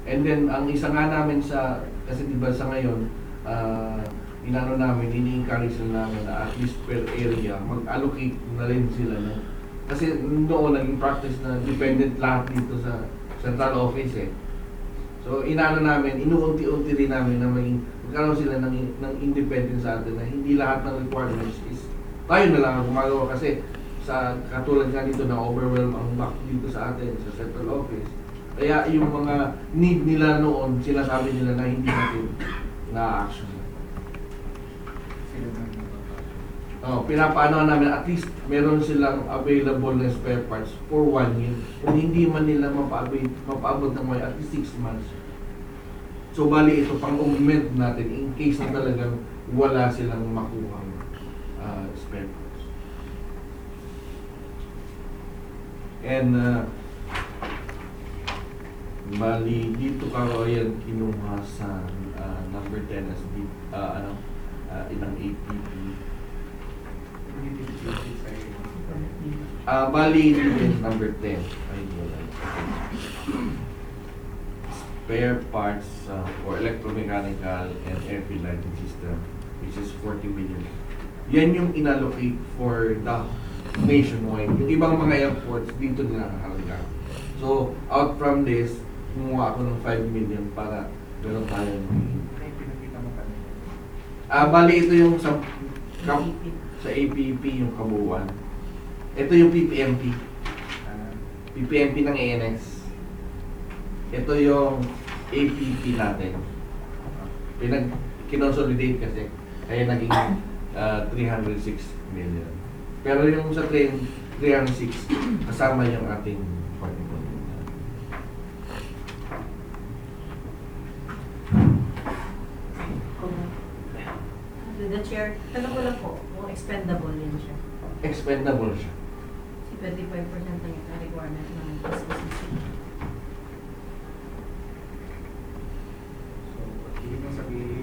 And then, ang isa nga namin kasi diba sa ngayon, inano namin, ini-encourage na namin na at least per area, mag-allocate na rin sila. No? Kasi noon, naging practice na dependent lahat dito sa central office eh. So, inaano namin, inuunti-unti rin namin na magkaroon sila ng independence sa atin na hindi lahat ng requirements is tayo na lang ang gumagawa kasi sa katulad nga dito na overwhelm ang back dito sa atin sa central office. Kaya yung mga need nila noon, sinasabi nila na hindi natin na-action. Pinapaano namin at least meron silang available na spare parts for 1 year. Kung hindi man nila mapaabot ng may at least 6 months. So bali ito pang augment natin in case na talagang wala silang makuhang spare parts. And bali dito ka yan kinuha sa number 10 as ilang APP. Bali din number 10. Spare parts for electromechanical and airfield lighting system, which is 40 million. Yan yung inallocate for the nationwide. Yung ibang mga airports, dito nila nakahalaga. So, out from this, kumuha ako ng 5 million para gano'n tayo. Bali ito yung sa APP yung kabuuan. Ito yung PPMP. PPMP ng ANS. Ito yung APP natin. Kinonsolidate kasi. Kaya naging 306 million. Pero yung sa train, 306, kasama yung ating particle. The chair, tanong ko lang po, kung expendable din siya. Expendable siya. Si 25% ng requirement ng SBCC. So, ibig mong sabihin,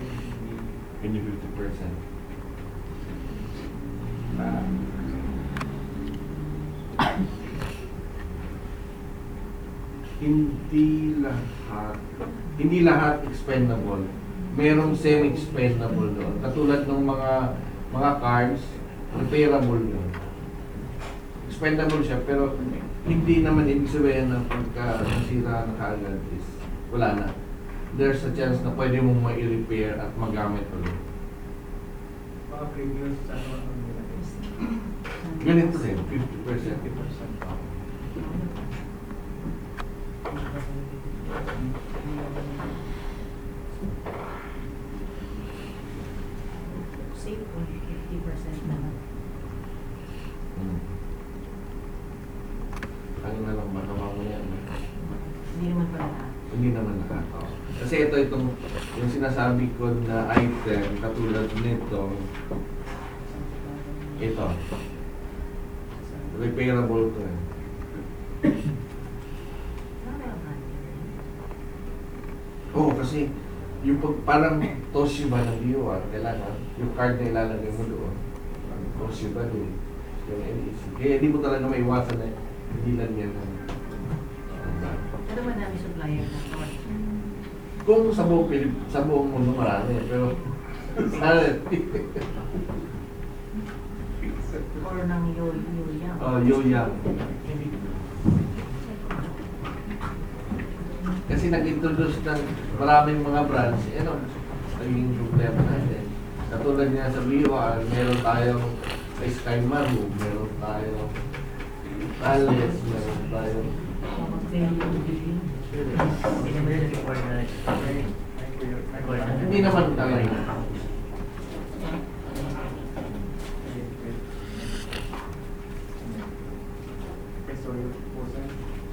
Hindi 50%. Hindi lahat expendable. Merong semi-expendable doon. Katulad ng mga cars, repairable yun. Expendable siya, pero hindi naman ibig sabihin na pagka nasira na kaagad is wala na. There's a chance na pwede mong ma-repair at magamit ulit. mga previous ano nila. Ganito rin, 50%. 50%. Safe kung 50% na lang. Ano na lang, baka mamaya. Hindi naman pala lahat. Hindi naman lahat. Kasi itong yung sinasabi ko na item, katulad nito, ito. Repairable to eh. Oo, kasi yung parang Toshiba ng BUR, kailangan yung card na ilalagay mo doon. Toshiba doon. Yung NEC. Kaya hindi mo talaga maiwasan na hindi lang yan. Pero madami supplier na to. Kung sa buong mundo marami, pero Or ng yoyang. yoyang. Kasi nag-introduce ng maraming mga brands, naging problema natin. Katulad niya sa BUR, meron tayong sa Sky Maru, meron tayong Alice, meron tayong hindi naman talaga.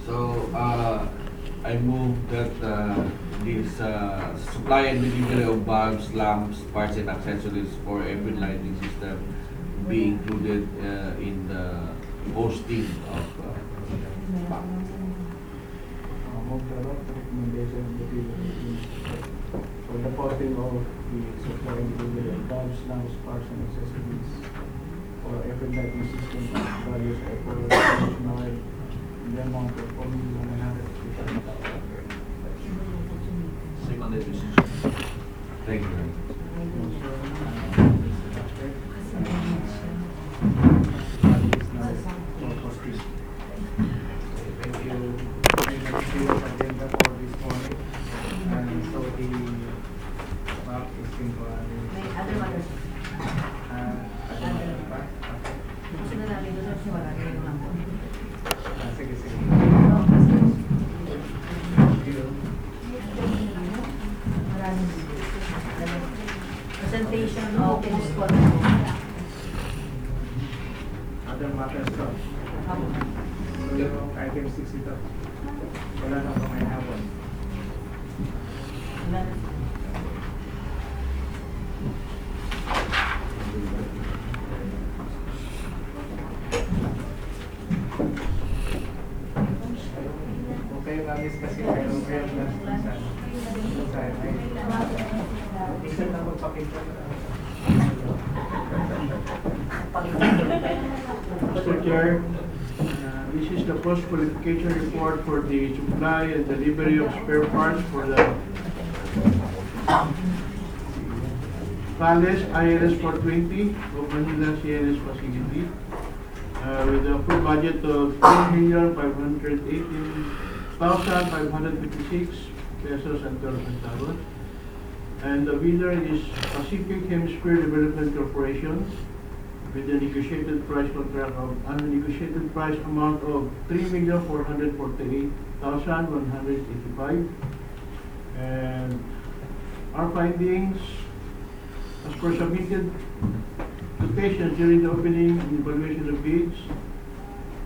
So, I moved that this supply and delivery of bulbs, lamps, parts and accessories for every lighting system be included in the hosting of BAC. Recommendation of the people. For the posting of the supply and delivery of bulbs, lamps, parts and accessories for every lighting system values of national in the amount of 4,150,000. Seconded decision. Thank you. Thank you. Agenda for this morning. Kasi wala rin yung number. Sige, sige. Maraming presentation of post-call. Other matters to. So yung item 6 ito. Wala na pa may hapon. Okay, Mamis, kasi mayroon kayo na sa isa na magpakita. Mr. Chair, this is the post-qualification report for the supply and delivery of spare parts for the Palace ILS 420 of Manila CNS facility with a full budget of 3,518,556 pesos and 12 centavos. And the bidder is Pacific Hemisphere Development Corporation with a negotiated price contract of unnegotiated price amount of 3,448,185. And our findings, as per submitted quotations during the opening and evaluation of bids,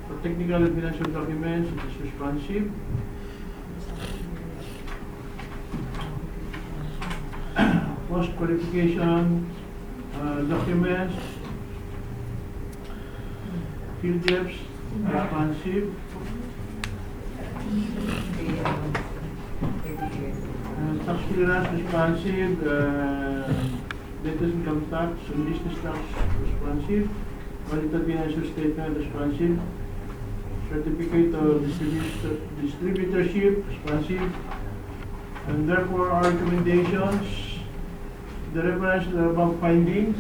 for technical and financial documents, it is responsive. Post-qualification documents, field reps, responsive. Tax clearance, responsive. Latest income tax and business tax, responsive. Audited financial statement, responsive. Certificate of distributorship, responsive. And therefore, our recommendations, the reference to the above findings,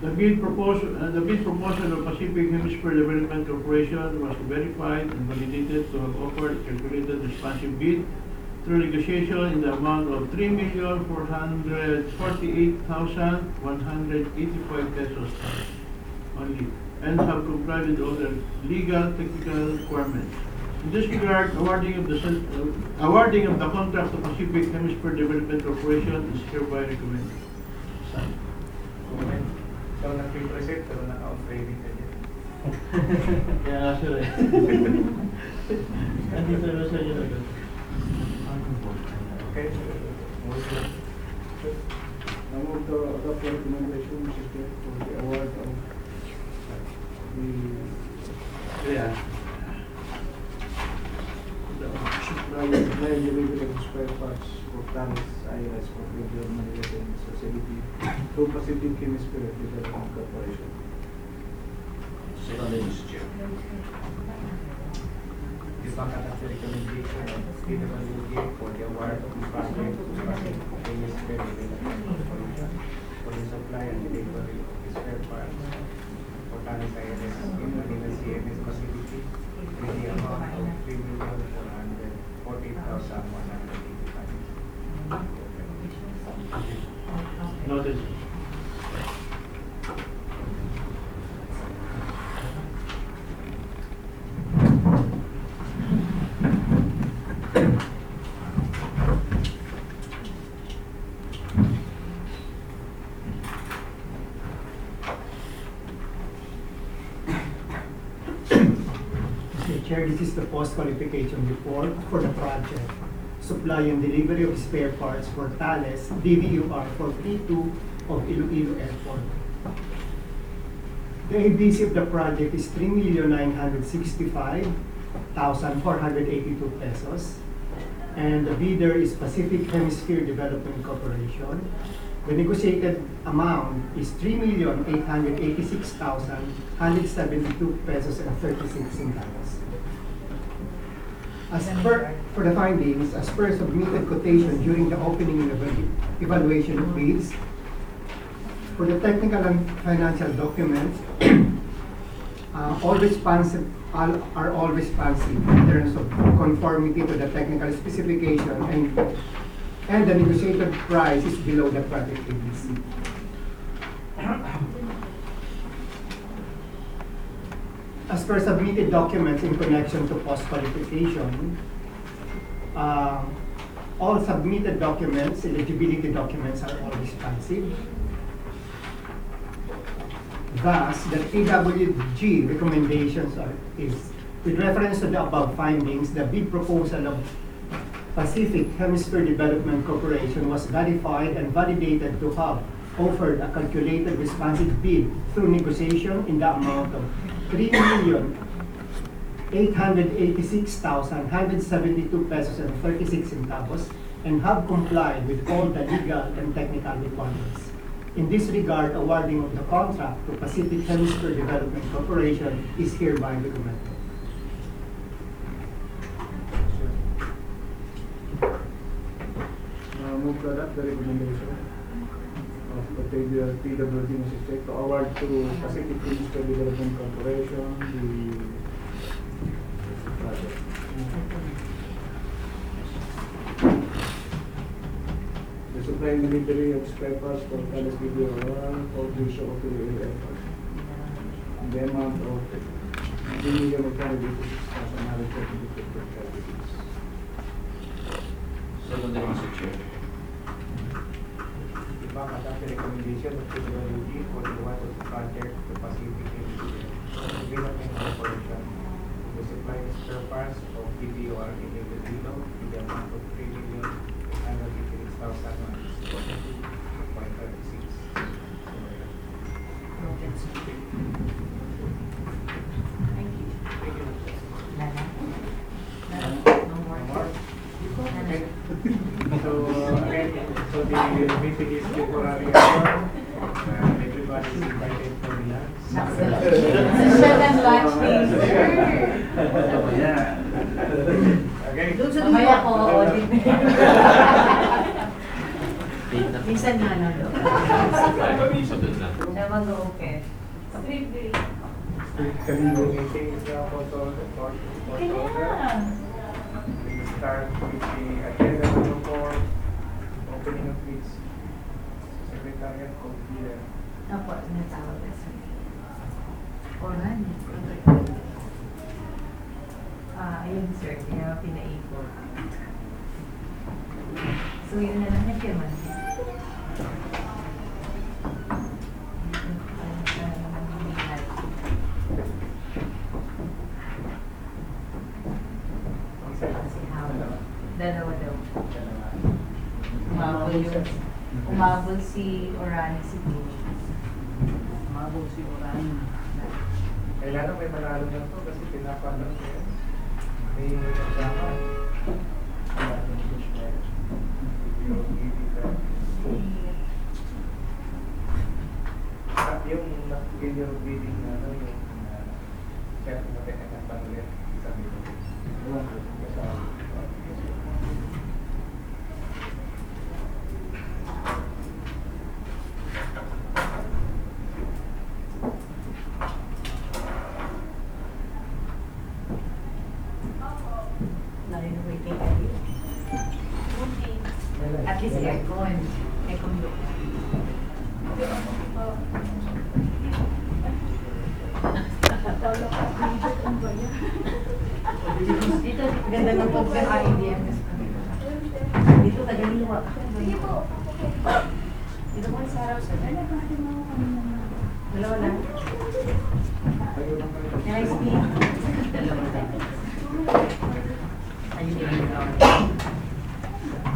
the bid proposal of Pacific Hemisphere Development Corporation was verified and validated to have offered a calculated responsive bid through negotiation in the amount of 3,448,185 pesos only, and have complied with all the legal technical requirements. In this regard, awarding of the contract to Pacific Hemisphere Development Corporation is hereby recommended. So, nag-present, pero naka-off-rating ka dyan. Kaya nga sure eh. Andito na sa inyo agad. Okay? I move to adopt the recommendation, Mr. Chair, for the award of the supply and delivery of spare parts for Palace ILS for the Manila CNS facility to Pacific Hemisphere Development Corporation. Second, Mr. Chair. Di ba kasi recommendation of PWD for the award of the project to Pacific Hemisphere Development Corporation for the supply and delivery of the spare parts for Palace ILS in Manila CNS facility with the amount of 3,448,185. Noted. Mr. Chair, this is the post-qualification report for the project. Supply and delivery of spare parts for Thales DVUR for P2 of Iloilo Airport. The ABC of the project is 3,965,482 pesos. And the bidder is Pacific Hemisphere Development Corporation. The negotiated amount is 3,886,172 pesos and 36 centavos. As per, for the findings, as per submitted quotation during the opening and evaluation of bids, for the technical and financial documents, all responsive are all responsive in terms of conformity to the technical specification, and the negotiated price is below the project ABC. as per submitted documents in connection to post-qualification, all submitted documents, eligibility documents are all responsive. Thus, the PWG recommendations is, with reference to the above findings, the bid proposal of Pacific Hemisphere Development Corporation was verified and validated to have offered a calculated responsive bid through negotiation in the amount of 3,886,172 pesos and 36 centavos and have complied with all the legal and technical requirements. In this regard, awarding of the contract to Pacific Hemisphere Development Corporation is hereby recommended. Move to adopt the recommendation of the PWD Massachusetts to award to Pacific Hemisphere Development Corporation the supply and delivery of spare parts for Thales Video for the show of the airport. The amount of 3,886,932. Second day, Mr. Chair. Diba, adopt the recommendation of PWD for the award of the project to Pacific Development Corporation to supply spare parts of PBOR in Iloilo in the amount of 3,886,142.36. Thank you. No more. Okay. So the meeting is temporary. Everybody is invited for lunch. Social and lunch meeting. Okay. Doon sa Mamaya dulo. ko, audit. Minsan nga na doon. Isa dun lang. Na mag-open. Kanino meeting is now called order. We start with the agenda number 4, opening of bids. Secretariat of the Apo, natawag na sa Oran. Ayun sir, kaya pinaikot. So yun na lang nagkirman. Dalawa daw. Umabol si Orani si Pino. Umabol si Orani. kailangan may manalo na to kasi pinapanood ko yan. May kasama. Wala nang push na yan. Yung ibig at yung video bidding na ano, yung chat na pinapanood yan. Sabi ko. Kasama. At least aircon. Aircon doon. Dito, ganda ng pag-per IDMS. Dito, tagaliwa. Sige po. Dito mo sa harap sa dalawa lang. Nice meet. Dalawa lang. Ayun din.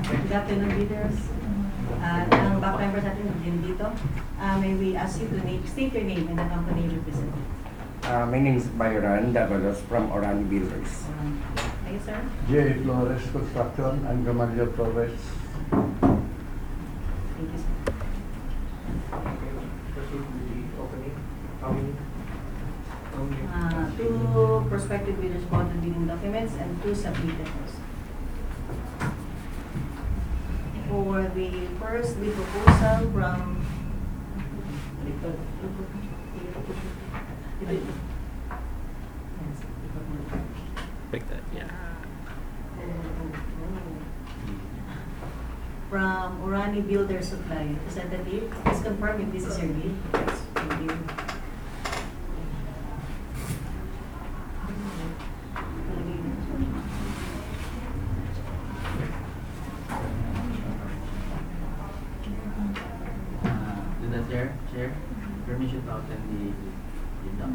Good afternoon, leaders. Ang back members natin din dito. May we ask you to state your name and the company you represent. My name is Byron Davalos from Orani Builders. Thank you, sir. J. Flores Construction and Gamaliel Flores. Thank you, sir. Proceed with the opening. Two prospective bidders bought the bidding documents and two submitted also. For the first bid proposal from Like that, yeah. From Orani Builder Supply representative, please confirm if this is your bid. Yes, thank you. the chair, permission to open the doc.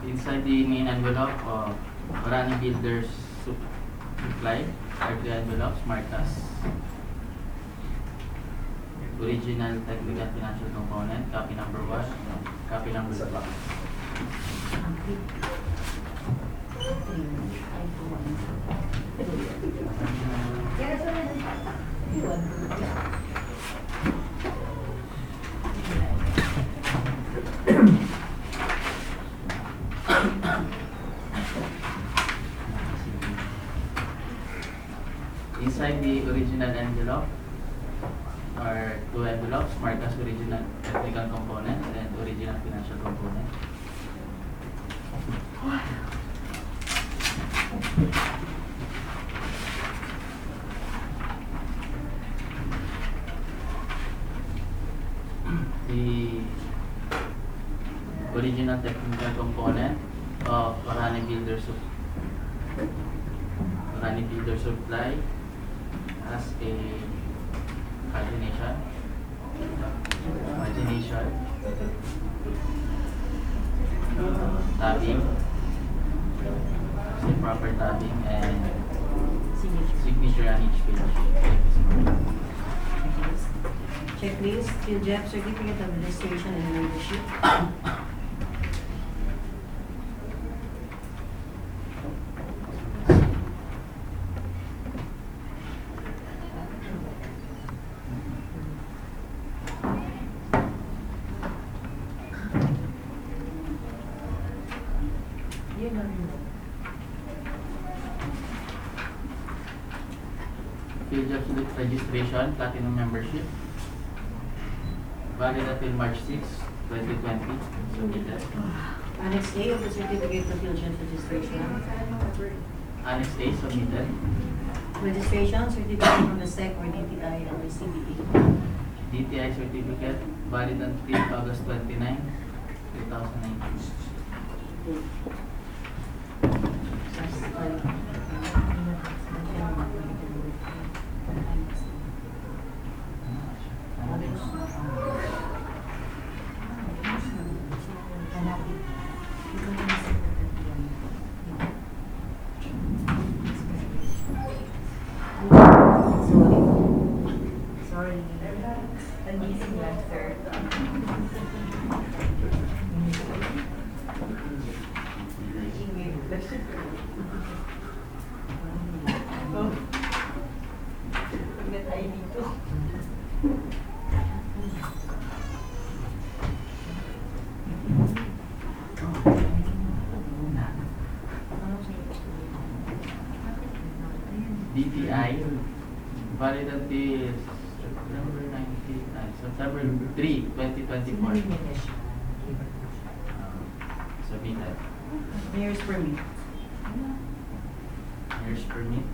Inside the main envelope, Orani Builders Supply are the envelopes marked as original technical financial component, copy number 1, copy number 2. Inside the original envelope are 2 envelopes marked as original technical component and original financial component. The original technical component of Orani Builders Supply as a pagination, tabbing, say proper tabbing, and signature on each page. Checklist, field job certificate of registration and membership. Field job registration, platinum membership, valid until March 6, 2020. Submitted. Annex A of the certificate of field job registration. Annex A submitted. Registration, certificate from the SEC or DTI or CBA. DTI certificate, valid until August 29, 2019. Sorry. Amazing laughter. Oh. Forget ID to. DTI, valid until September 3, 2024. Submitted. Mayor's permit. Mayor's permit.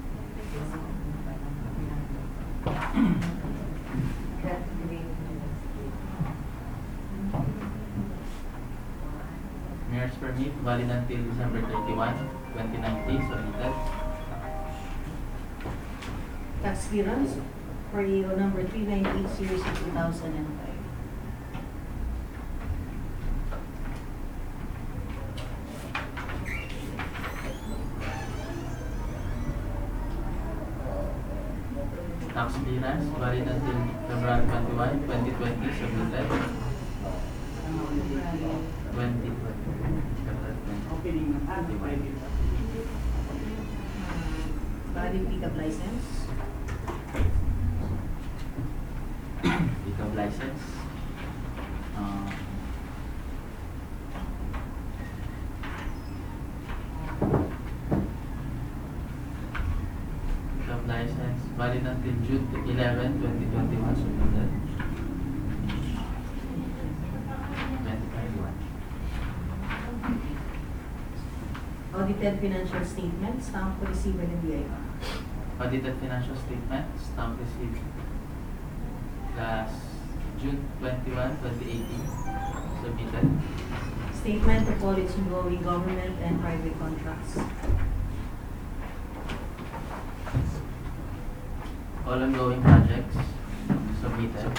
Mayor's permit, valid until December 31, 2019. Submitted. Tax clearance for EO number 3980/2005. Tax clearance, valid until February 21, 2020. Submitted. 2020. Valid pickup license. Pickup license. Pickup license, valid until June 11, 2021. Submitted. 2021. Audited financial statement, stamp received by the BIC. Audited financial statement, stamp received last June 21, 2018, submitted. Statement of all its ongoing government and private contracts. All ongoing projects, submitted.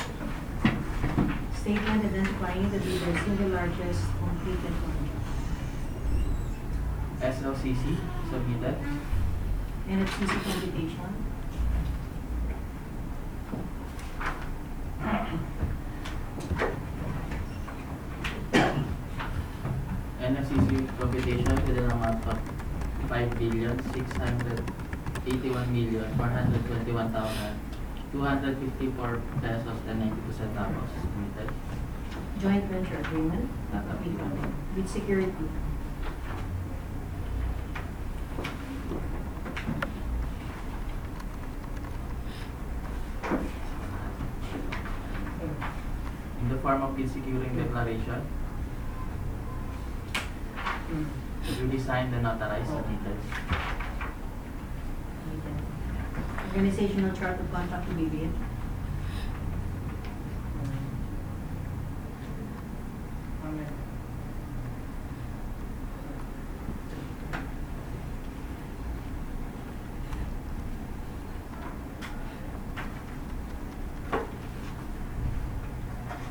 Statement identifying the bidder's single largest completed contract. SLCC, submitted. NFCC computation. NFCC computation with an amount of 5,681,421,254 pesos and 92 centavos submitted. Joint venture agreement. Not applicable. With security. In the form of bid securing declaration, duly signed and notarized, submitted. Organizational chart of contact to BBM.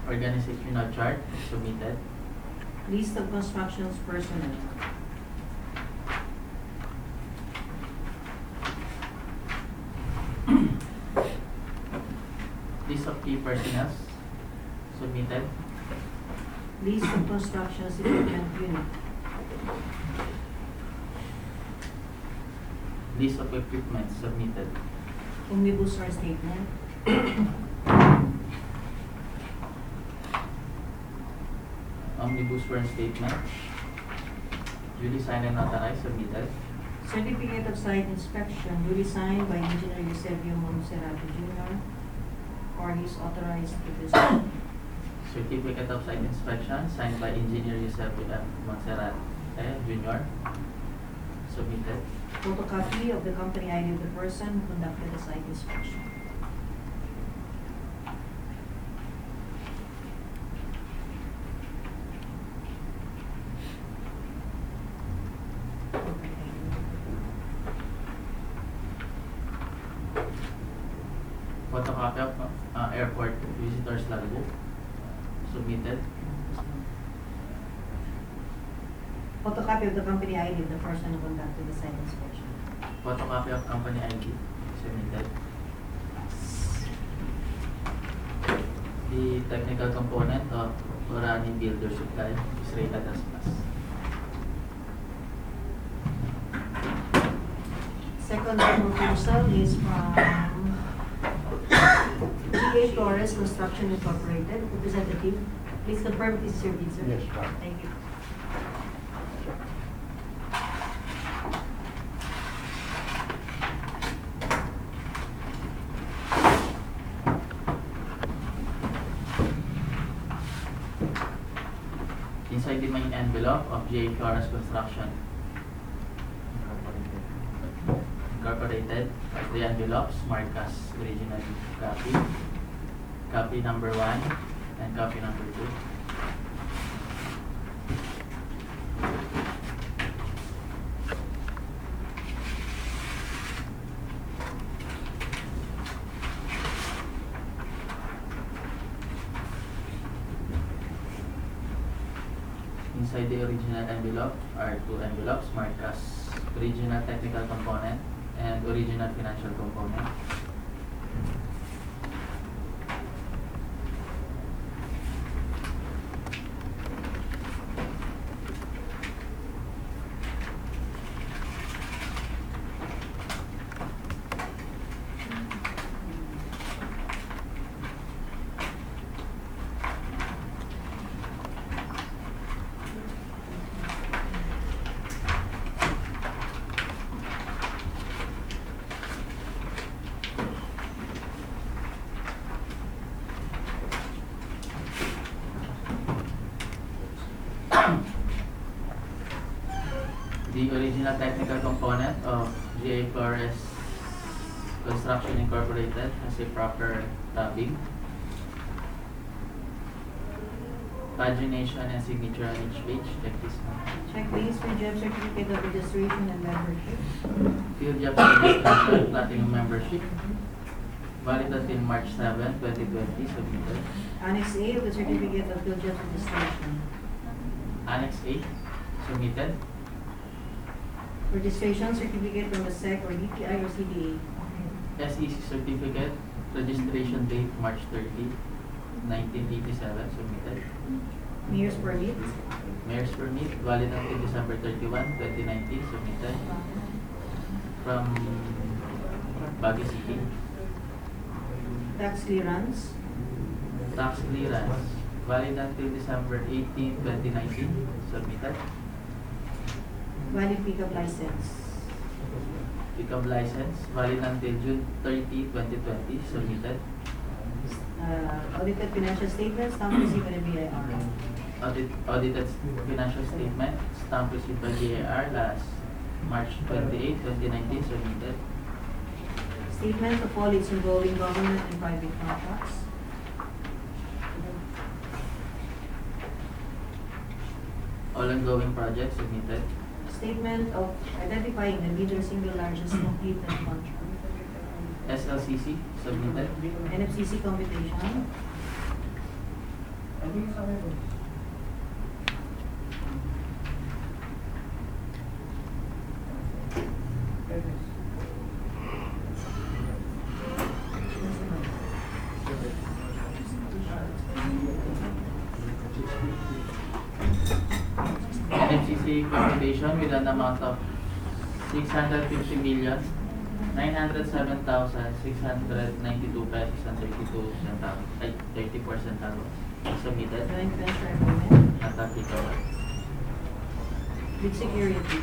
Organizational chart, submitted. List of constructions personnel. List of key personnel, submitted. List of constructions equipment unit. List of equipment, submitted. Omnibus or statement. Omnibus warrant statement, duly signed and notarized, submitted. Certificate of site inspection duly signed by Engineer Eusebio Monserrato Jr. or his authorized representative. Certificate of site inspection signed by Engineer Eusebio M. Monserrat Jr. submitted. Photocopy of the company ID of the person who conducted the site inspection. Photocopy of airport visitors logbook, submitted. Photocopy of the company ID of the person who conducted the site inspection. Photocopy of company ID, submitted. The technical component of Orani Builder Supply is rated as pass. Second proposal is from G.A. Flores Construction Incorporated. Representative, please confirm this is your bid, sir. Yes, ma'am. Thank you. Inside the main envelope of J. Flores Construction Incorporated, the envelopes marked as original copy, copy number 1, and copy number 2. Inside the original envelope are 2 envelopes marked as original technical component and original financial component. The original technical component of GA Flores Construction Incorporated has a proper tabbing, pagination, and signature on each page. Check this one. Checklist for job certificate of registration and membership. Field job registration, platinum membership, valid until March 7, 2020, submitted. Annex A of the certificate of field job registration. Annex A, submitted. Registration certificate from the SEC or DTI or CDA. SEC certificate, registration date March 30, 1987, submitted. Mayor's permit. Mayor's permit, valid until December 31, 2019, submitted. From Baguio City. Tax clearance. Tax clearance, valid until December 18, 2019, submitted. Valid pickup license. Pickup license, valid until June 30, 2020, submitted. Audited financial statements, stamp received by the BIR. Audited financial statement, stamp received by BAR last March 28, 2019, submitted. Statement of all its involving government and private contracts. All ongoing projects submitted. Statement of identifying the bidder single largest completed contract. SLCC submitted. NFCC computation. NFCC computation with an amount of 650,907,692 pesos and 32 centavos, 34 centavos submitted. Joint venture agreement. At applicable. Bid security.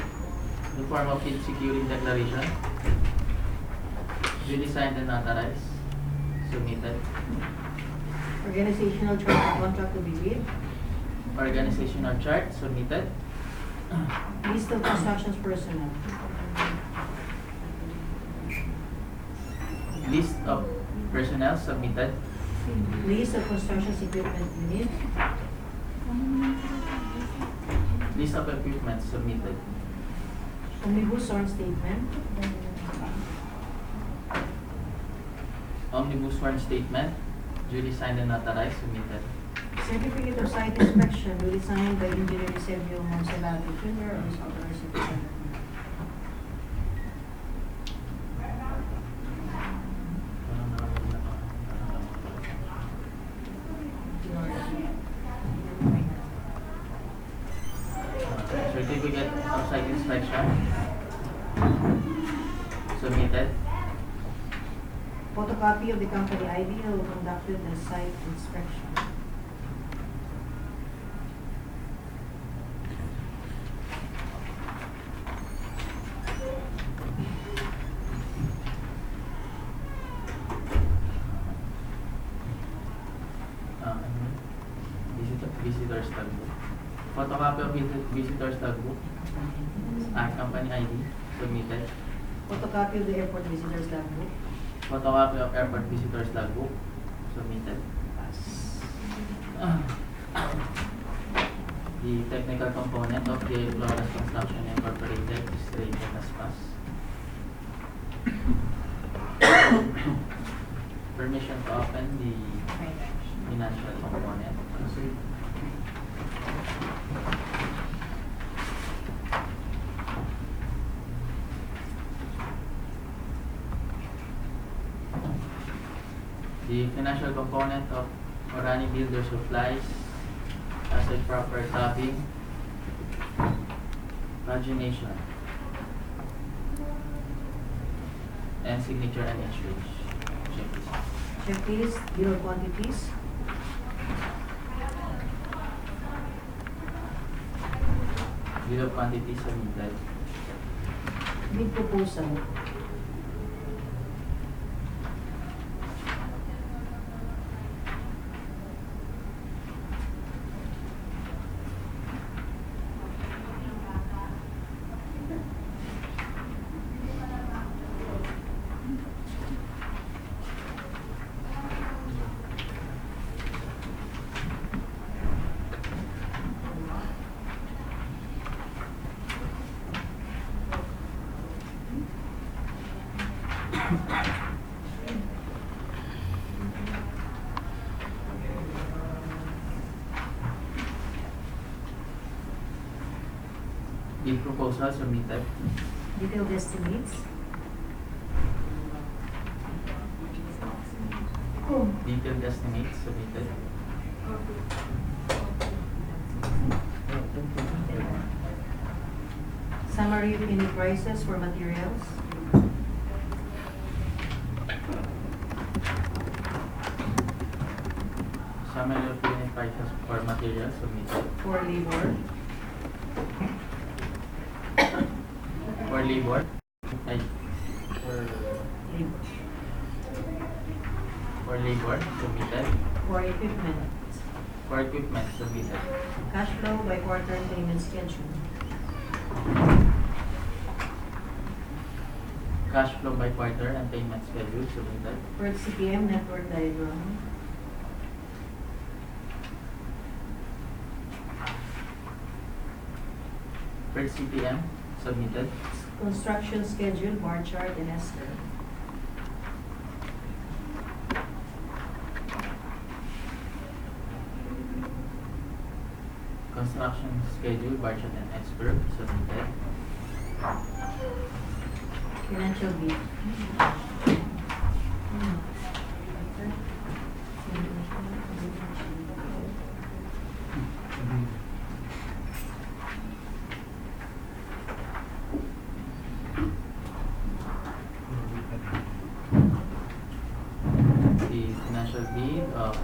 The form of bid security declaration, duly signed and notarized, submitted. Organizational chart of contract to be bid. Organizational chart, submitted. List of construction personnel. List of personnel, submitted. List of construction equipment unit. List of equipment, submitted. Omnibus sworn statement. Omnibus sworn statement, duly signed and notarized, submitted. Certificate of site inspection duly signed by Engineer Eusebio Monsalati Jr. or his authorized representative. Certificate of site inspection, submitted. Photocopy of the company ID who conducted the site inspection. Visitor's logbook. Photocopy of visitor's logbook. Company ID, submitted. Photocopy of the airport visitors logbook. Photocopy of airport visitors logbook, submitted. The technical component of the Flores Construction Incorporated is rated as pass. Permission to open the financial component. The financial component of Orani Builder Supplies has a proper tabbing, pagination, and signature and each page. Checklist. Checklist, bill of quantities. Bill of quantities submitted. Bid proposal. Bid proposal submitted. Detailed estimates. Detailed estimates submitted. Summary of unit prices for materials. Summary of unit prices for materials submitted. For labor. For labor. Ay, Labor. for labor submitted. For equipment. For equipment submitted. Cash flow by quarter payment schedule. Cash flow by quarter and payment schedule submitted. For CPM network diagram. For CPM submitted. Construction schedule, bar chart, and S-curve. Construction schedule, budget and expert submitted. Financial bid. The financial bid of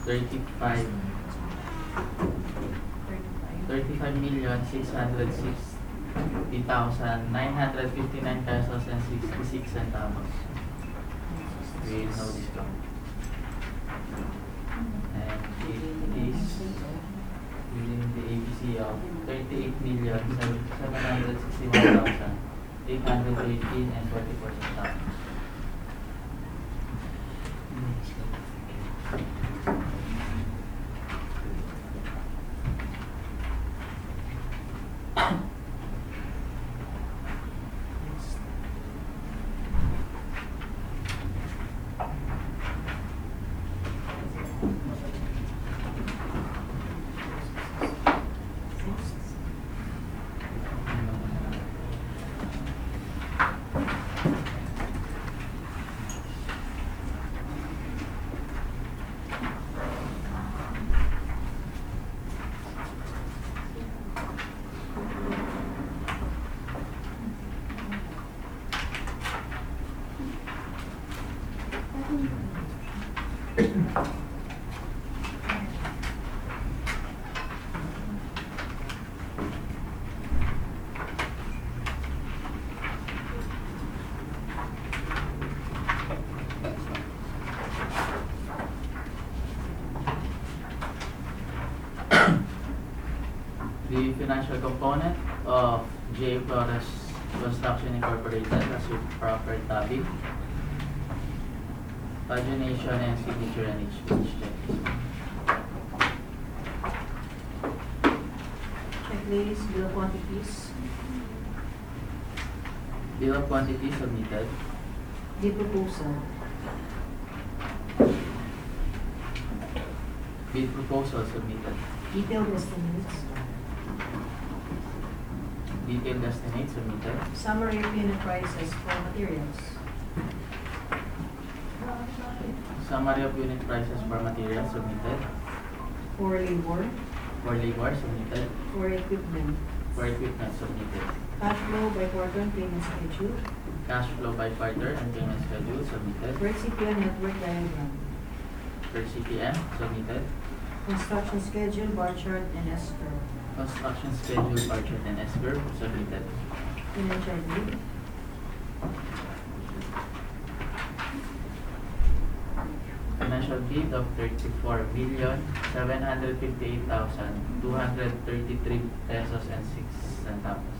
35,660,959 pesos and 66 centavos with no discount. And it is within the ABC of 38,761,818 and 44 centavos. The financial component of J. Flores Construction Incorporated as with proper tabbing, pagination and signature on each page checklist. Checklist, bill of quantities. Bill of quantity submitted. Bid proposal. Bid proposal submitted. Detailed estimates. Detailed estimate submitted. Summary of unit prices for materials. Summary of unit prices for materials submitted. For labor. For labor submitted. For equipment. For equipment submitted. Cash flow by quarter and payment schedule. Cash flow by quarter and payment schedule submitted. For CPM network diagram. For CPM submitted. Construction schedule, bar chart, and S-curve. Construction schedule, budget and S-curve submitted. Financial bid. Financial bid of 34,758,233 pesos and 6 centavos.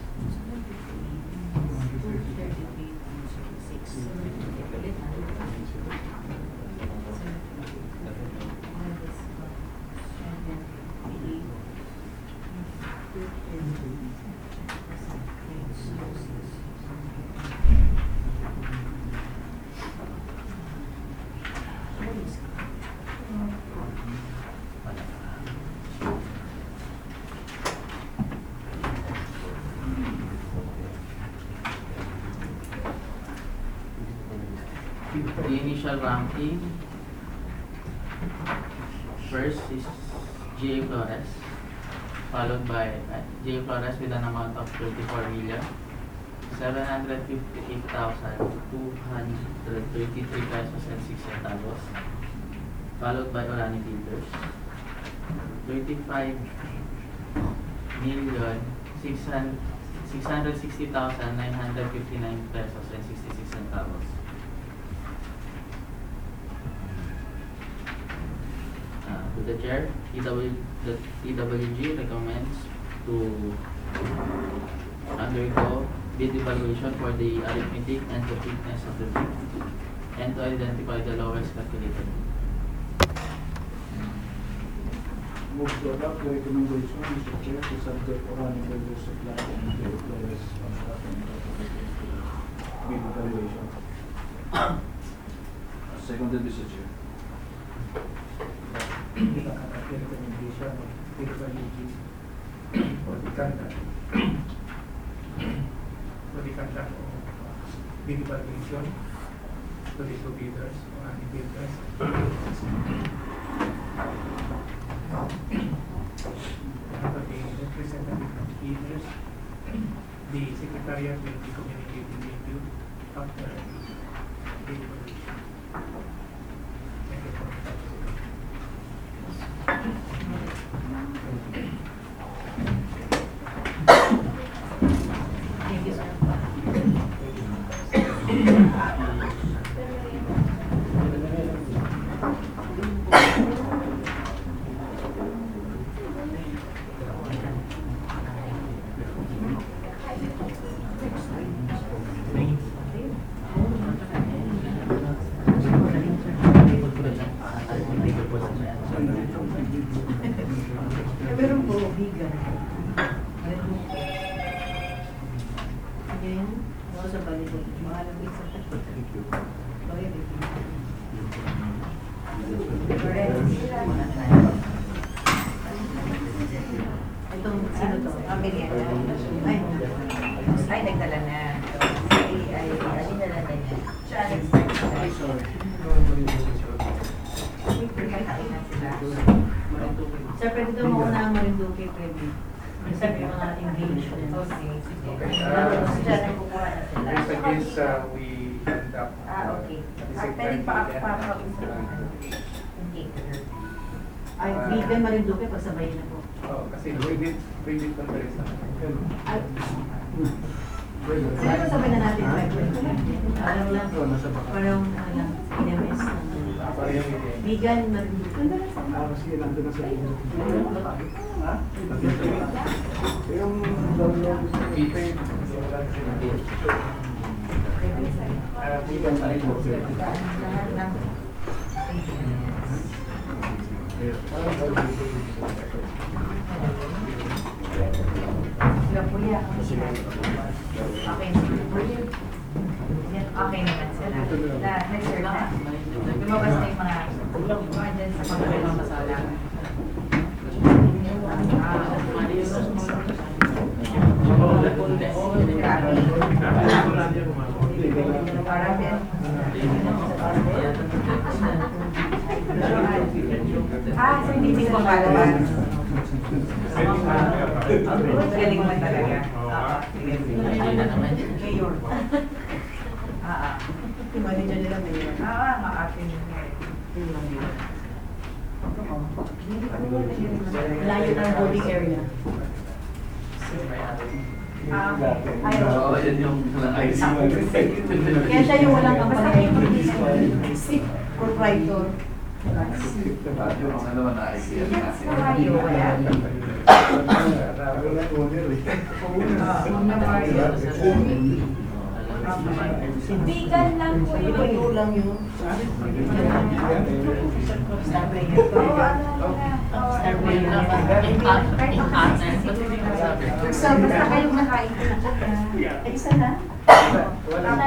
initial ranking. First is J. Flores, followed by J. Flores with an amount of 34,758,223 pesos and 6 centavos, followed by Orani Builders, 35,660,959 pesos and 66 centavos. To the chair, the TWG recommends to undergo bid evaluation for the arithmetic and completeness of the bid and to identify the lowest calculated. Move to adopt the recommendation, Mr. Chair, to subject Orani Builders Supply and J. Flores Construction bid evaluation. Seconded, Mr. Chair. recommendation of TWG for the conduct of bid evaluation to the two bidders or any bidders. For the representative of bidders, the secretariat will be communicating with you after the bid evaluation. Thank you for the Thank you, sir. Meron po, vegan. Again, no sa balik ko. Mahalagay sa itong sino to? Amelia. Ay, nagdala na. Ay, nagdala na niya. Siya, Ay, sorry. nagkakain na sila. Sir, pwede daw mauna ang Marinduque, pwede. Kasi yung mga engagement. Okay. Diyan ang kukuha na sila. Based on this, we conduct Okay. pwede Okay. Ay, vegan Marinduque, pagsabayin na po. kasi we conference na. Ay, sino sabay na natin? Alam lang. Parang, NMS. Vegan Marinduque. Sige, nandun na sa inyo. Ha? Yung download Vegan Marinduque. Sila po yan. Okay naman sila. Nag-sir na. Lumabas na yung mga dyan sa pagkakas masala. So hindi ko pangalaman. Galing mo talaga. Mayor. Yung manager nila mayor. Maakin yun. Layo ng holding area. Yan yung IC. Kaya siya yung walang kampanya. Proprietor. Yung ano naman na IC. Kayo, wala. Vegan lang po yun. Ito lang yun. Basta kayong nakain ko na. Ay, isa na? Walang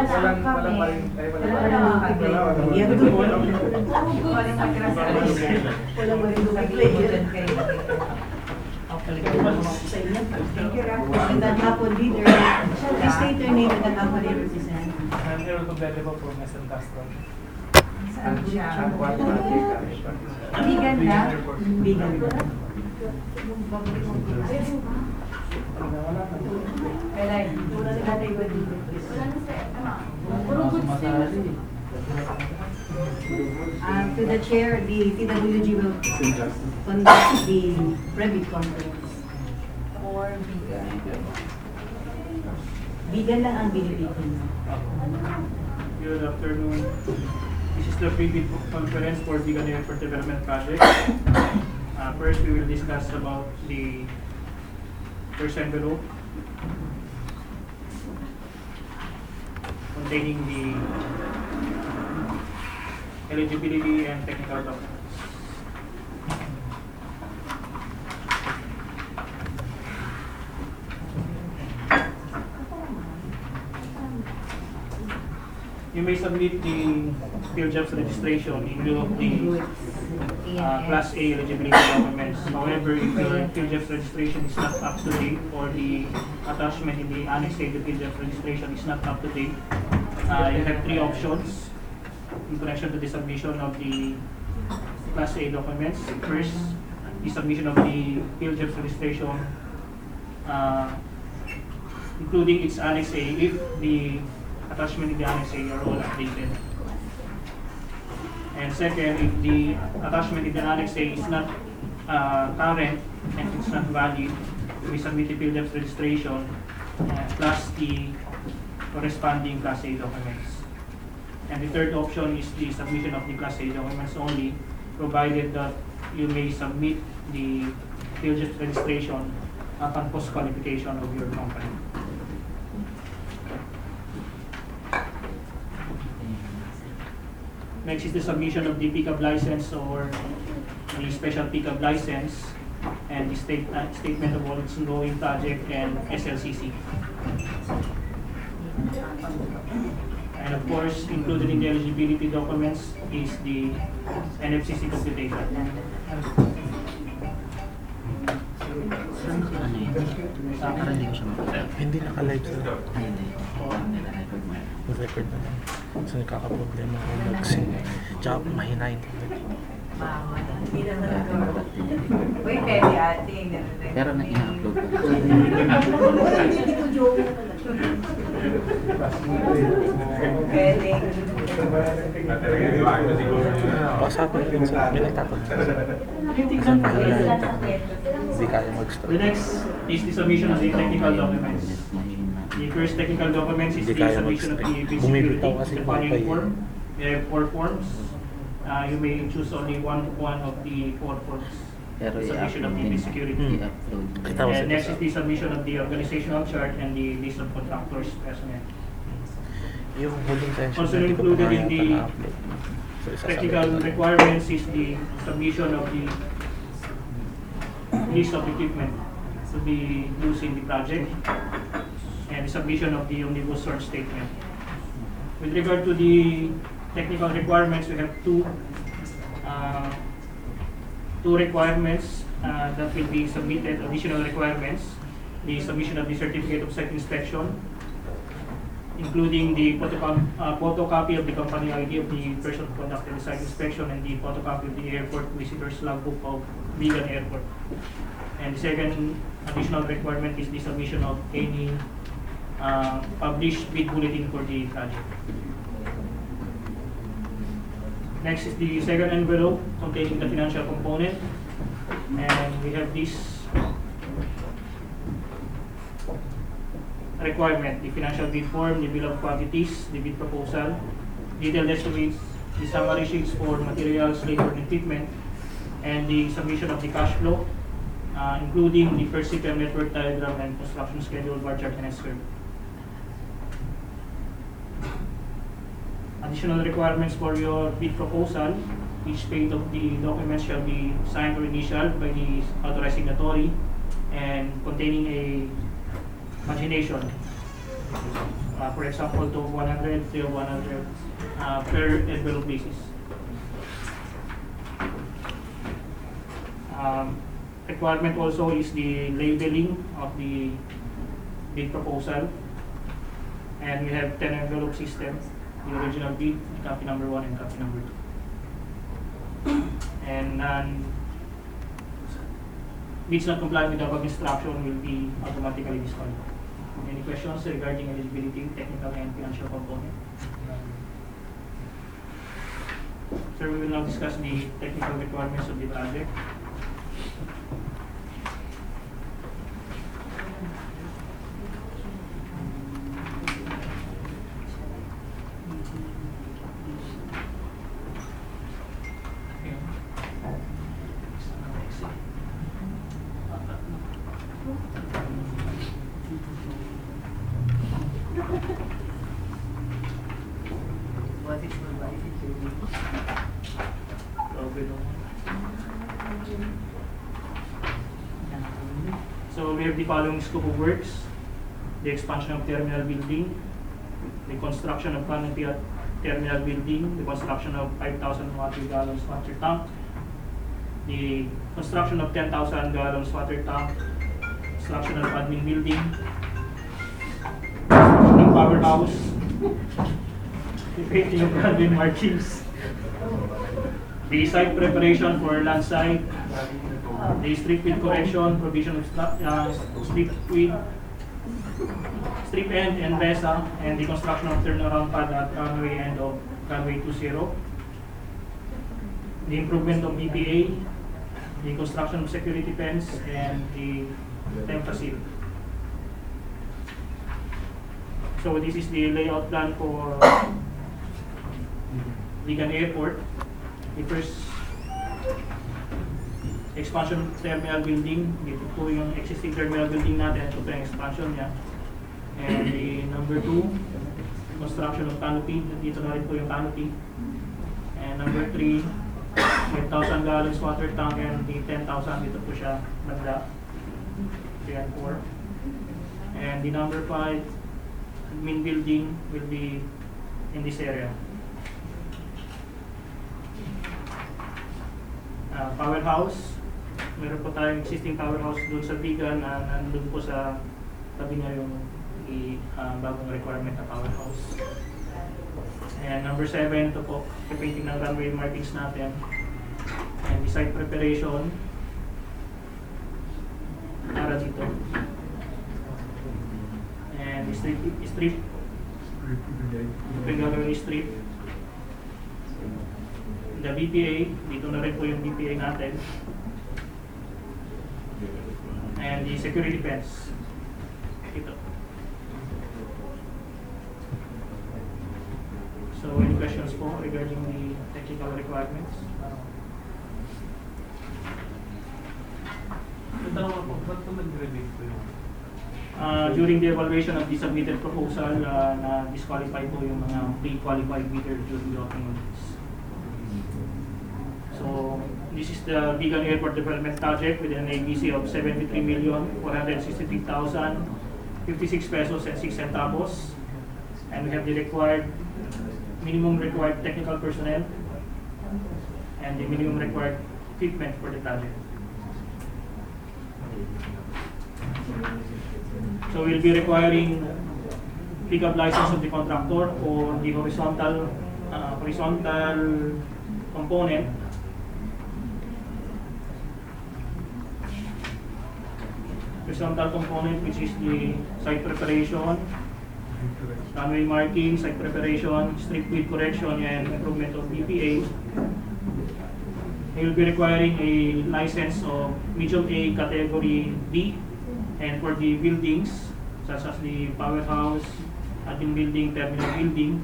Thank you, Raf. Magandang hapon, leader. Please state your name and ang hapon you represent. I'm here to deliver from Western Castro. Saan siya? And one project. Bigan na? Bigan na. To the chair, the TWG will conduct the private conference. Or Bigan lang ang binibigyan. Good afternoon. This is the pre-bid conference for Bigan Airport Development Project. First, we will discuss about the first envelope containing the eligibility and technical documents. You may submit the field jobs registration in lieu of the Class A eligibility documents. However, if your field jobs registration is not up to date or the attachment in the annex A to field jobs registration is not up to date, you have three options in connection to the submission of the Class A documents. First, the submission of the field jobs registration, including its annex A, if the attachment in the annex A are all updated. And second, if the attachment in the annex A is not current and it's not valid, we submit the field jobs registration plus the corresponding Class A documents. And the third option is the submission of the Class A documents only, provided that you may submit the field jobs registration upon post-qualification of your company. Next is the submission of the pickup license or the special pickup license and the statement of all its ongoing project and SLCC. And of course, included in the eligibility documents is the NFCC computation. Hindi naka-live sir. Record na lang. So nagkakaproblema ako mag-sync. Tsaka mahina yung internet. Uy, pwede ate. Pero na ina-upload pa. Pwede. Pasapin rin sa may nagtatanong. Kasi mahina yung internet. Hindi kaya mag-stop. The next is the submission of the technical documents. The first technical documents is the submission of the basic security certifying form. We have 4 forms. You may choose only one of the 4 forms. The submission of the basic security. And next is the submission of the organizational chart and the list of contractors personnel. Yung holding tension Also included in the technical requirements is the submission of the list of equipment to be used in the project and the submission of the omnibus source statement. With regard to the technical requirements, we have two requirements that will be submitted, additional requirements. The submission of the certificate of site inspection, including the photocopy of the company ID of the person who conducted the site inspection and the photocopy of the airport visitors logbook of Bigan Airport. And the second additional requirement is the submission of any published bid bulletin for the project. Next is the second envelope containing the financial component, and we have this requirement: the financial bid form, the bill of quantities, the bid proposal, detailed estimates, the summary sheets for materials, labor, and equipment, and the submission of the cash flow, including the first CPM network diagram and construction schedule, bar chart, and S-curve. Additional requirements for your bid proposal: each page of the document shall be signed or initialed by the authorized signatory and containing a pagination. For example, to 100, 3 of 100 per envelope basis. Requirement also is the labeling of the bid proposal, and we have 10 envelope systems: the original bid, copy number 1, and copy number 2. and none bids not complying with the above instruction will be automatically disqualified. Any questions regarding eligibility, technical and financial component? Sir, we will now discuss the technical requirements of the project. What is my life? So we have the following scope of works: the expansion of terminal building, the construction of canopy at terminal building, the construction of 5,000 gallons water tank, the construction of 10,000 gallons water tank, construction of admin building, construction of powerhouse, the painting of runway markings, the site preparation for land site, the strip width correction, provision of strip width, strip end and BESA, and the construction of turnaround pad at runway end of runway 20, the improvement of BPA, the construction of security fence, and the temp facility. So this is the layout plan for Ligan Airport. The first expansion of terminal building, dito po yung existing terminal building natin, ito po yung expansion niya. And the number 2, construction of canopy, dito na rin po yung canopy. And number 3, 5,000 gallons water tank, and the 10,000, dito po siya banda. 3 and 4. And the number 5, admin building will be in this area. Powerhouse, meron po tayong existing powerhouse doon sa Bigan na nandun po sa tabi niya yung bagong requirement na powerhouse. And number 7, ito po, painting ng runway markings natin. And the site preparation para dito. And strip, ito po yung gagawin yung strip. The BPA, dito na rin po yung BPA natin. And the security fence. Ito. So, any questions po regarding the technical requirements? Tanong ako, ba't po nag-release po yung? During the evaluation of the submitted proposal, na-disqualify po yung mga pre-qualified bidder during the opening audits. So, this is the Bigan Airport Development Project with an ABC of 73,463,056 pesos and 6 centavos. And we have the minimum required technical personnel and the minimum required equipment for the project. So we'll be requiring pick-up license of the contractor for the horizontal component. Horizontal component, which is the site preparation, runway marking, site preparation, strip width correction, and improvement of BPA. They will be requiring a license of medium A category B, and for the buildings such as the powerhouse, admin building, terminal building,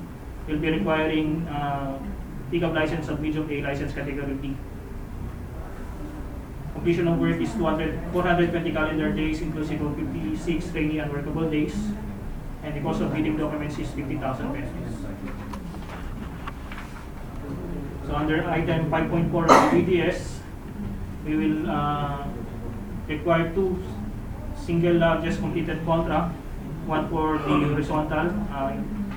will be requiring pick-up license of medium A license category B. Completion of work is 420 calendar days inclusive of 56 rainy and workable days, and the cost of bidding documents is 50,000 pesos. So under item 5.4 of the BDS, we will require 2 single largest completed contract, one for the horizontal,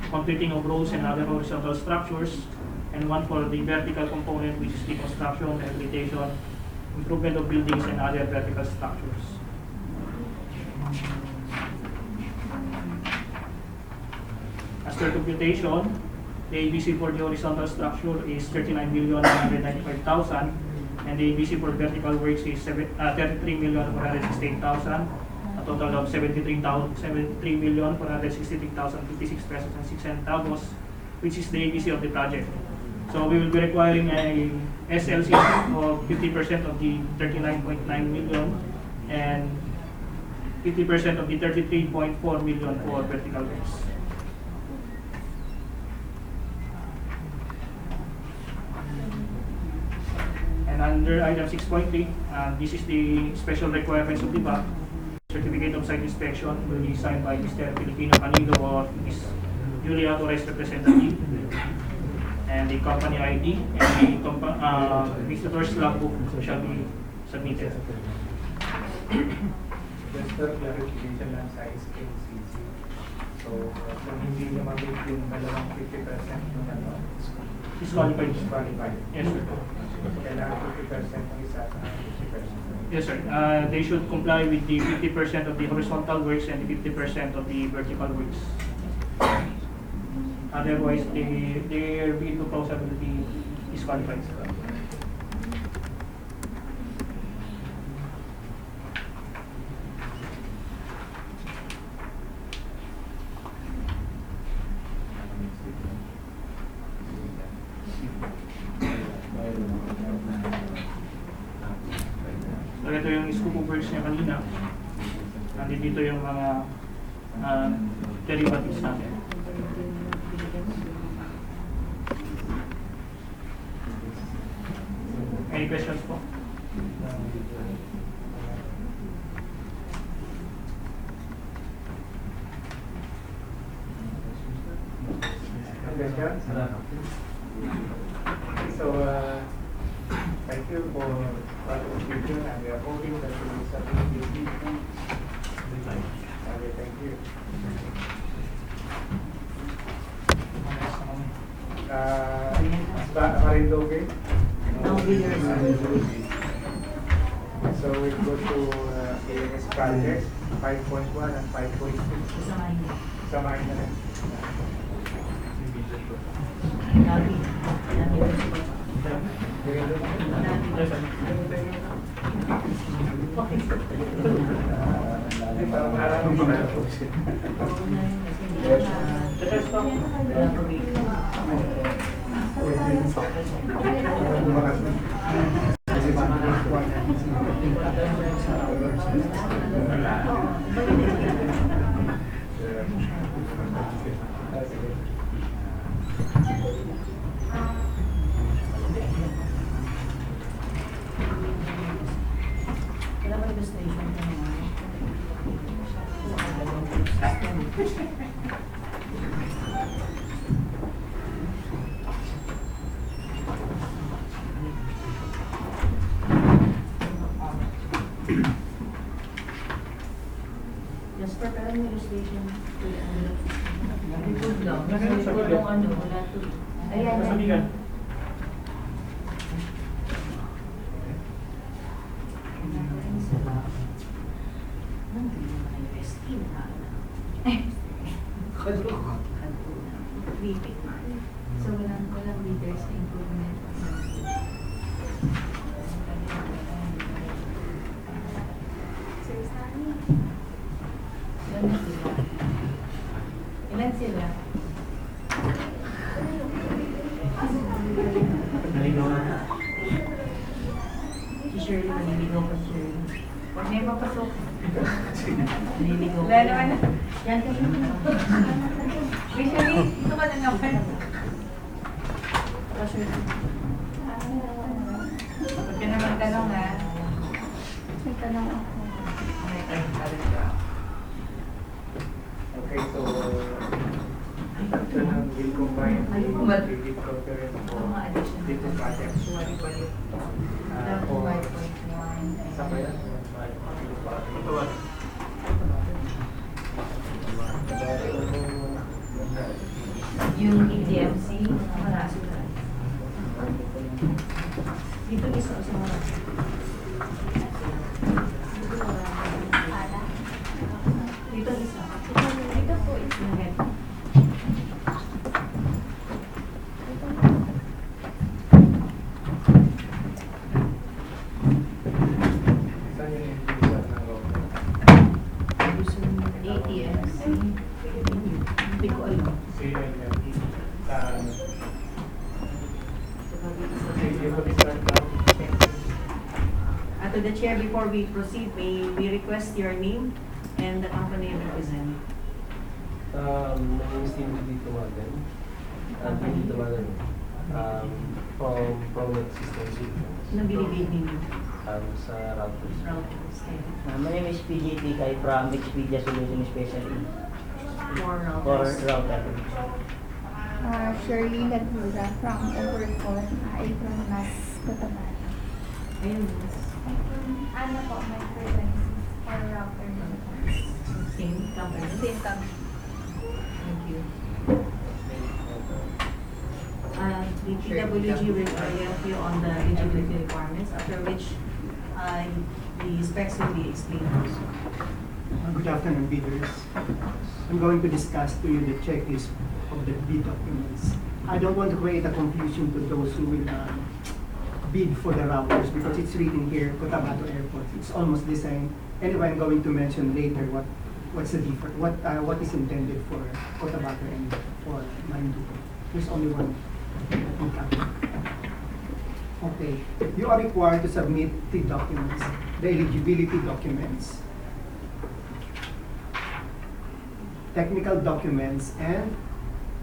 completing of roads and other horizontal structures, and one for the vertical component, which is the construction, rehabilitation, improvement of buildings and other vertical structures. As per computation, The ABC for the horizontal structure is 39,195,000, and the ABC for vertical works is 33,468,000, a total of 73,463,056 pesos and 6 centavos, which is the ABC of the project. So we will be requiring a SLC of 50% of the 39.9 million and 50% of the 33.4 million for vertical works. And under item 6.3, this is the special requirements of the BAC. Certificate of site inspection will be signed by Mr. Filipino Canilo or his duly authorized representative, and the company ID and the visitor's logbook shall be submitted. Just for clarification lang sa SKCC. So, kung hindi niya mag-make yung dalawang 50% ng ano, Disqualified. disqualified. Yes, sir. Kailangan 50% ng isa sa 50%. Yes, sir. They should comply with the 50% of the horizontal works and the 50% of the vertical works. Otherwise, their vehicle proposal will be disqualified. So, ito yung scope of works niya kanina. Nandito yung mga derivatives natin. Any questions po? Questions? So, thank you for participation, and we are hoping that you will submit your feedback. Okay, thank you. Marindoke? No, So we go to AMS project 5.1 and 5.2. Samahin na rin. Parang alam mo na po siya. Just prepare ang illustration. Likod lang. Likod lang ano, wala to. Ayan. Masabigan. So, walang leaders na improvement. Sir Sunny. Ilan sila? Si Shirley, maniligaw pa Shirley. Huwag na yung papasok. Maniligaw pa. Lalo na. Yan ka yun. Usually, ito ka na naman. Shirley. Huwag ka naman tanong ha. May tanong ako. Okay, so after now we'll combine the video conference for different projects. For sama yan? Yung EDMC, marami na. Dito isa sa marami. Dito isa. Dito po is CAAP. You will start now. To the chair, before we proceed, may we request your name and the company you represent? My name is Tim Dito Magan. Dito Magan. From Promet Systems. Anong binibig ninyo? Sa routers. Routers. My name is PJT Kai from Expedia Solution Specialty. For For routers. router. Shirley Lagura from Overcon, from Mas Cotabato. Ayun. Ano po, my frequencies for router. Same company. Same company. Thank you. The PWG will orient you on the eligibility requirements, after which the specs will be explained also. Good afternoon, bidders. I'm going to discuss to you the checklist of the bid documents. I don't want to create a confusion to those who will bid for the routers because it's written here, Cotabato Airport. It's almost the same. Anyway, I'm going to mention later what's the difference, what is intended for Cotabato and for Marinduque. There's only one. Okay, you are required to submit the documents, the eligibility documents, technical documents, and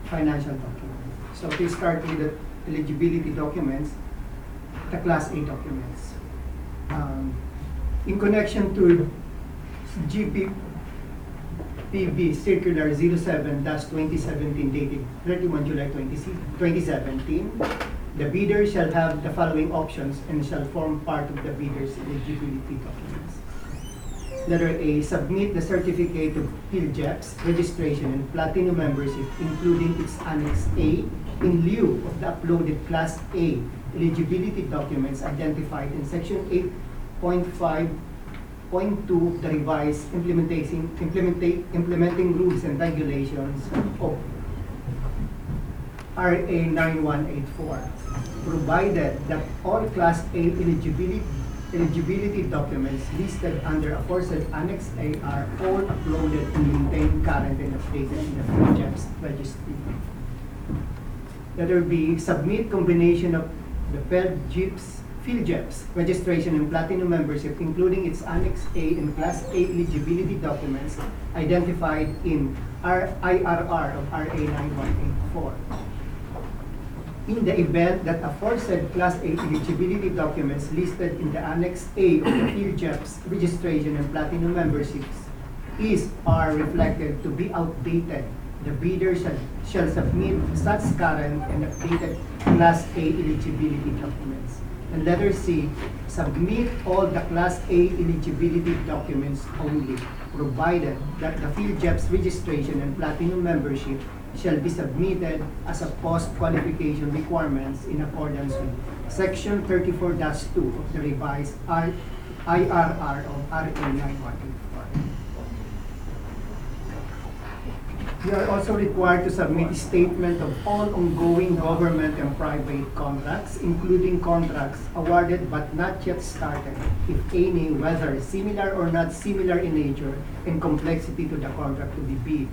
financial documents. So we start with the eligibility documents, the Class A documents. In connection to GPPB Circular 07-2017 dated 31 July 2017, the bidder shall have the following options and shall form part of the bidder's eligibility documents. Letter A, submit the certificate of PhilJEP's registration and platinum membership, including its Annex A, in lieu of the uploaded Class A eligibility documents identified in Section 8.5.2 of the revised implementing rules and regulations of RA 9184, provided that all Class A eligibility documents listed under aforesaid Annex A are all uploaded and maintained current and updated in the PhilJEP's registry. Letter B, submit combination of the PhilJEP's registration and platinum membership, including its Annex A and Class A eligibility documents identified in IRR of RA 9184. In the event that aforesaid Class A eligibility documents listed in the Annex A of the PhilJEP's registration and platinum memberships are reflected to be outdated, the bidder shall submit such current and updated Class A eligibility documents. And letter C, submit all the Class A eligibility documents only, provided that the PhilJEP's registration and platinum membership shall be submitted as a post-qualification requirements in accordance with Section 34-2 of the revised IRR of RA 9184. You are also required to submit a statement of all ongoing government and private contracts, including contracts awarded but not yet started, if any, whether similar or not similar in nature and complexity to the contract to be bid.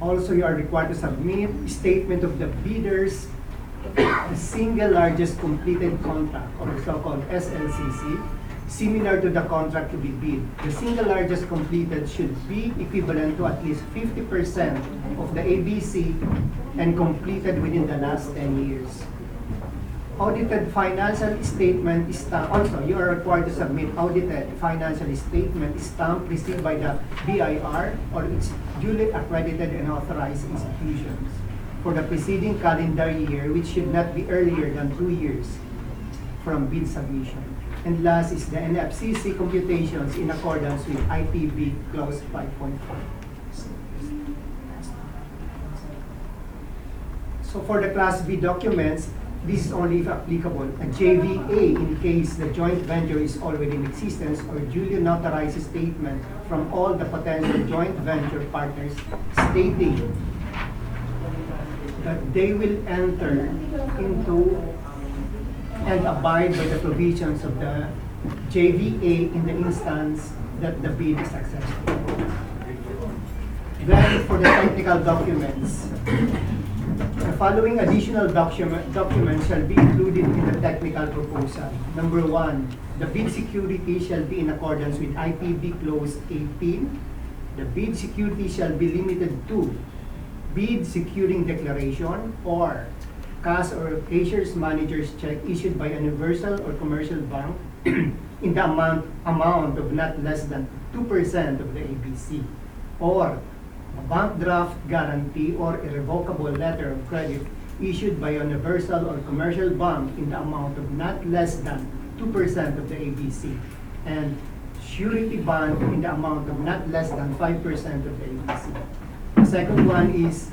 Also, you are required to submit a statement of the bidder's single largest completed contract, or so-called SLCC, similar to the contract to be bid. The single largest completed should be equivalent to at least 50% of the ABC and completed within the last 10 years. Audited financial statement is stamped. Also, you are required to submit audited financial statement stamped received by the BIR or its duly accredited and authorized institutions for the preceding calendar year, which should not be earlier than 2 years from bid submission. And last is the NFCC computations in accordance with ITB Clause 5.5. So for the Class B documents, this is only if applicable. A JVA in case the joint venture is already in existence, or duly notarized statement from all the potential joint venture partners stating that they will enter into and abide by the provisions of the JVA in the instance that the bid is successful. Then for the technical documents, the following additional documents shall be included in the technical proposal. Number 1, the bid security shall be in accordance with IPB Clause 18. The bid security shall be limited to bid securing declaration or cash or cashier's manager's check issued by a universal or commercial bank in the amount of not less than 2% of the ABC, or a bank draft guarantee or irrevocable letter of credit issued by a universal or commercial bank in the amount of not less than 2% of the ABC, and surety bond in the amount of not less than 5% of the ABC. The second one is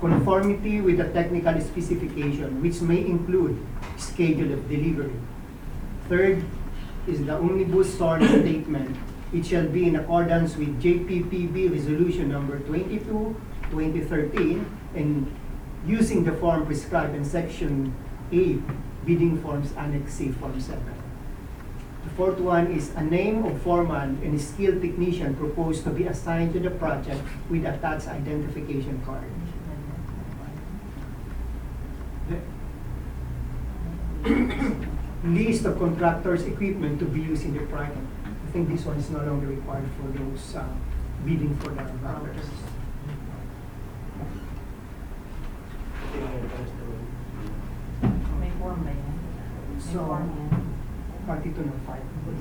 conformity with the technical specification, which may include schedule of delivery. Third is the omnibus source statement. It shall be in accordance with JPPB Resolution Number 22, 2013, and using the form prescribed in Section 8, Bidding Forms Annex C, Form 7. The fourth one is a name of foreman and skilled technician proposed to be assigned to the project with attached identification card. List of contractors' equipment to be used in the project. I think this one is no longer required for those bidding for the routers. May form ba yan? May So, form yan. part ito ng 5. May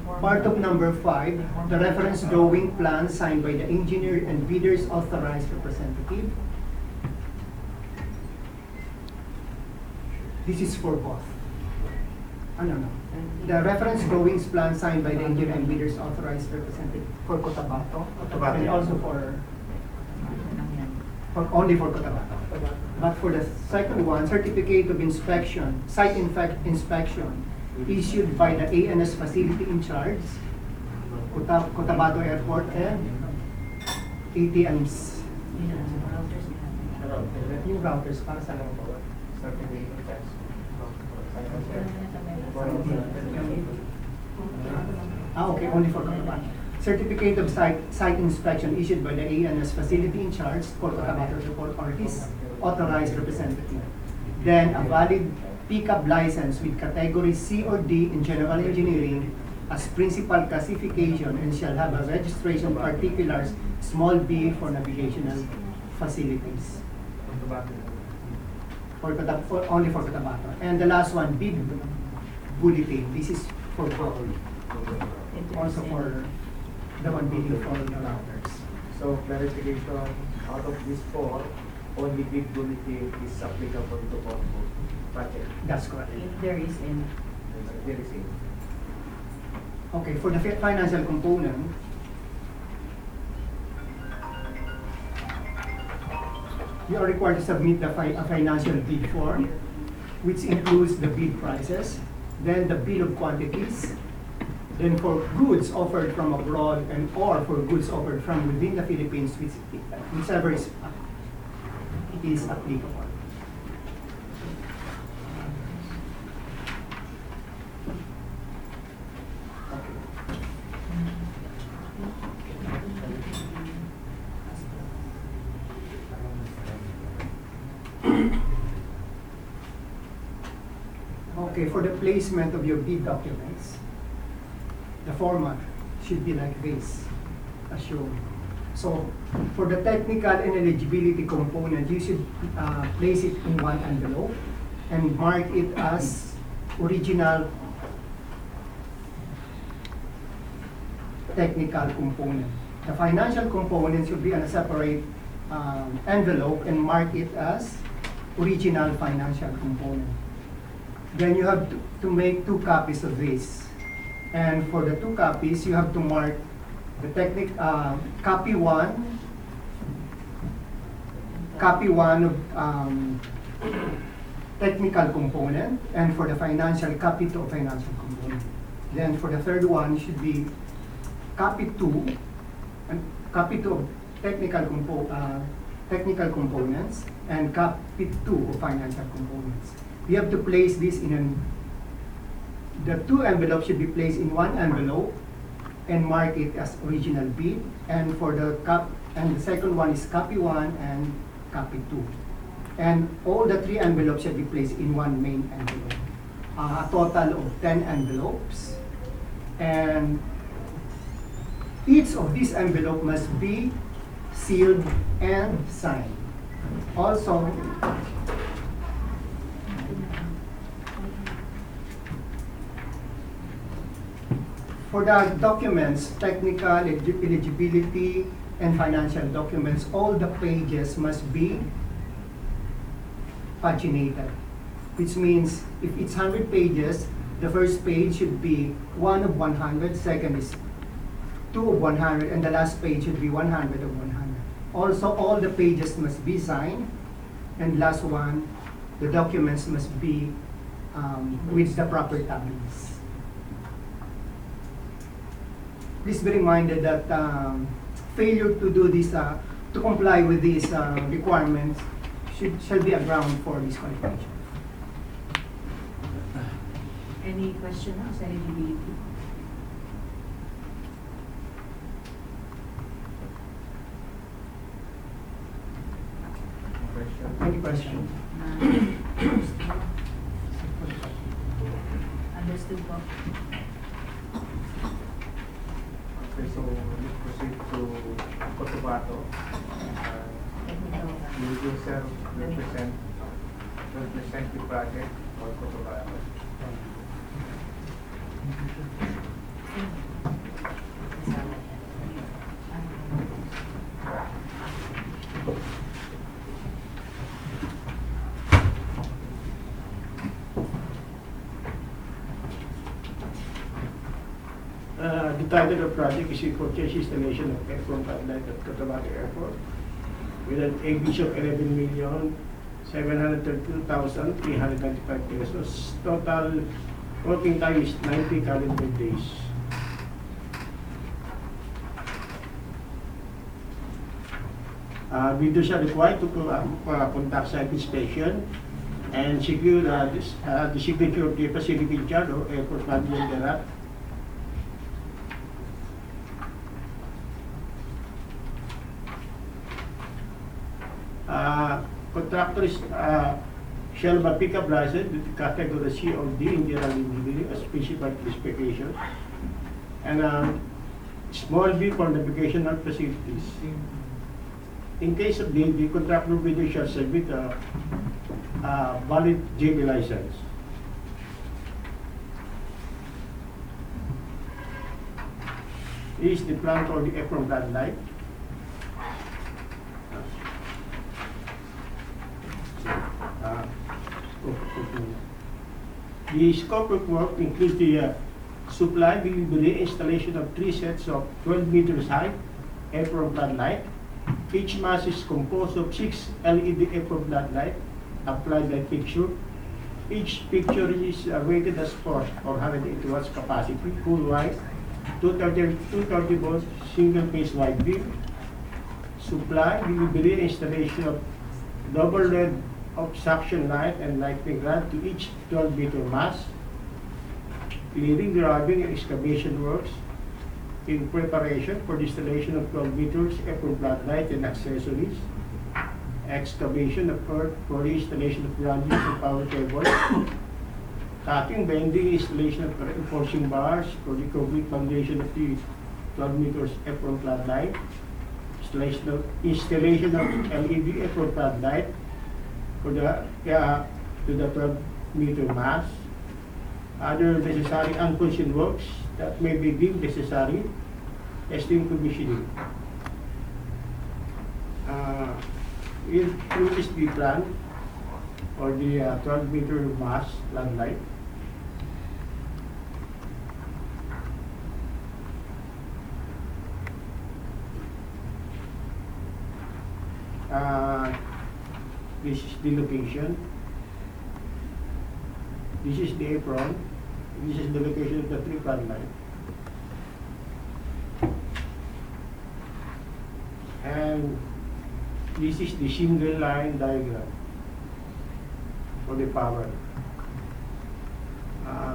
form Part of yan. number 5, the reference drawing plan signed by the engineer and bidder's authorized representative. This is for both. No. The reference drawings plan signed by the engineer and bidder's authorized representative for Cotabato, and also only for Cotabato. But for the second one, certificate of inspection, site inspection, issued by the ANS facility in charge, Cotabato Airport, and ATMs. Yung routers, para sa lang po? Okay, only for Cotabato. Certificate of site inspection issued by the ANS facility in charge for Cotabato Airport Artist, authorized representative. Then a valid pickup license with category C or D in general engineering as principal classification and shall have a registration particulars small b for navigational facilities. Only for Cotabato. And the last one, bid bulletin. This is for Procol. Also for the one bidding for the routers. So clarification, out of these 4, only bid bulletin is applicable to both project. That's correct. If there is any. There is it. Okay, for the financial component, you are required to submit a financial bid form, which includes the bid prices, then the bill of quantities, then for goods offered from abroad and or for goods offered from within the Philippines, whichever is applicable. Okay, for the placement of your bid documents, the format should be like this, as shown. So, for the technical and eligibility component, you should place it in one envelope and mark it as original technical component. The financial component should be on a separate envelope and mark it as original financial component. Then you have to make 2 copies of this. And for the 2 copies, you have to mark the copy 1 of technical component, and for the financial, copy 2 of financial component. Then for the third one, should be copy 2 of technical components and copy 2 of financial components. You have to place this the 2 envelopes should be placed in one envelope and mark it as original bid. And for the and the second one is copy 1 and copy 2. And all the 3 envelopes should be placed in one main envelope. A total of 10 envelopes. And each of these envelope must be sealed and signed. Also, for the documents, technical, eligibility, and financial documents, all the pages must be paginated, which means if it's 100 pages, the first page should be 1 of 100, second is 2 of 100, and the last page should be 100 of 100. Also, all the pages must be signed, and last one, the documents must be with the proper tablings. Please be reminded that failure to do this, to comply with these requirements shall be a ground for disqualification. Any question on eligibility? Any question? Understood po. Okay, so let's proceed to Cotabato. Will you sir represent the project or Cotabato? The title of the project is a purchase installation of aircon light at Cotabato Airport with an ABC of 11,732,395 pesos. Total working time is 90 calendar days. Bidders are required to conduct site inspection and secure the signature of the facility in charge or airport manager thereat. Contractors shall have a pickup license with the category C or D in general engineering as specified specifications, and small B for navigational facilities. In case of need, the contractor bidder shall submit a valid JB license. This is the plan for the apron floodlight. The scope of work includes the supply, delivery, installation of 3 sets of 12 meters high apron floodlight. Each mass is composed of 6 LED apron floodlight applied light fixture. Each fixture is rated as for 180 watts capacity, full wide, 230 volts, single phase wide beam. Supply, delivery, installation of double LED of suction light and lightning rod to each 12 meter mass. Clearing, graving, and excavation works in preparation for the installation of 12 meters apron floodlight and accessories. Excavation of earth for the installation of groundings and power cables. Cutting, bending, installation of reinforcing bars for the complete foundation of the 12 meters apron floodlight. Installation of LED apron floodlight for the to the 12 meter mass. Other necessary unforeseen works that may be deemed necessary, testing commissioning. This is the plan for the 12 meter mass floodlight. This is the location. This is the apron. This is the location of the 3 floodlight. And this is the single line diagram for the power.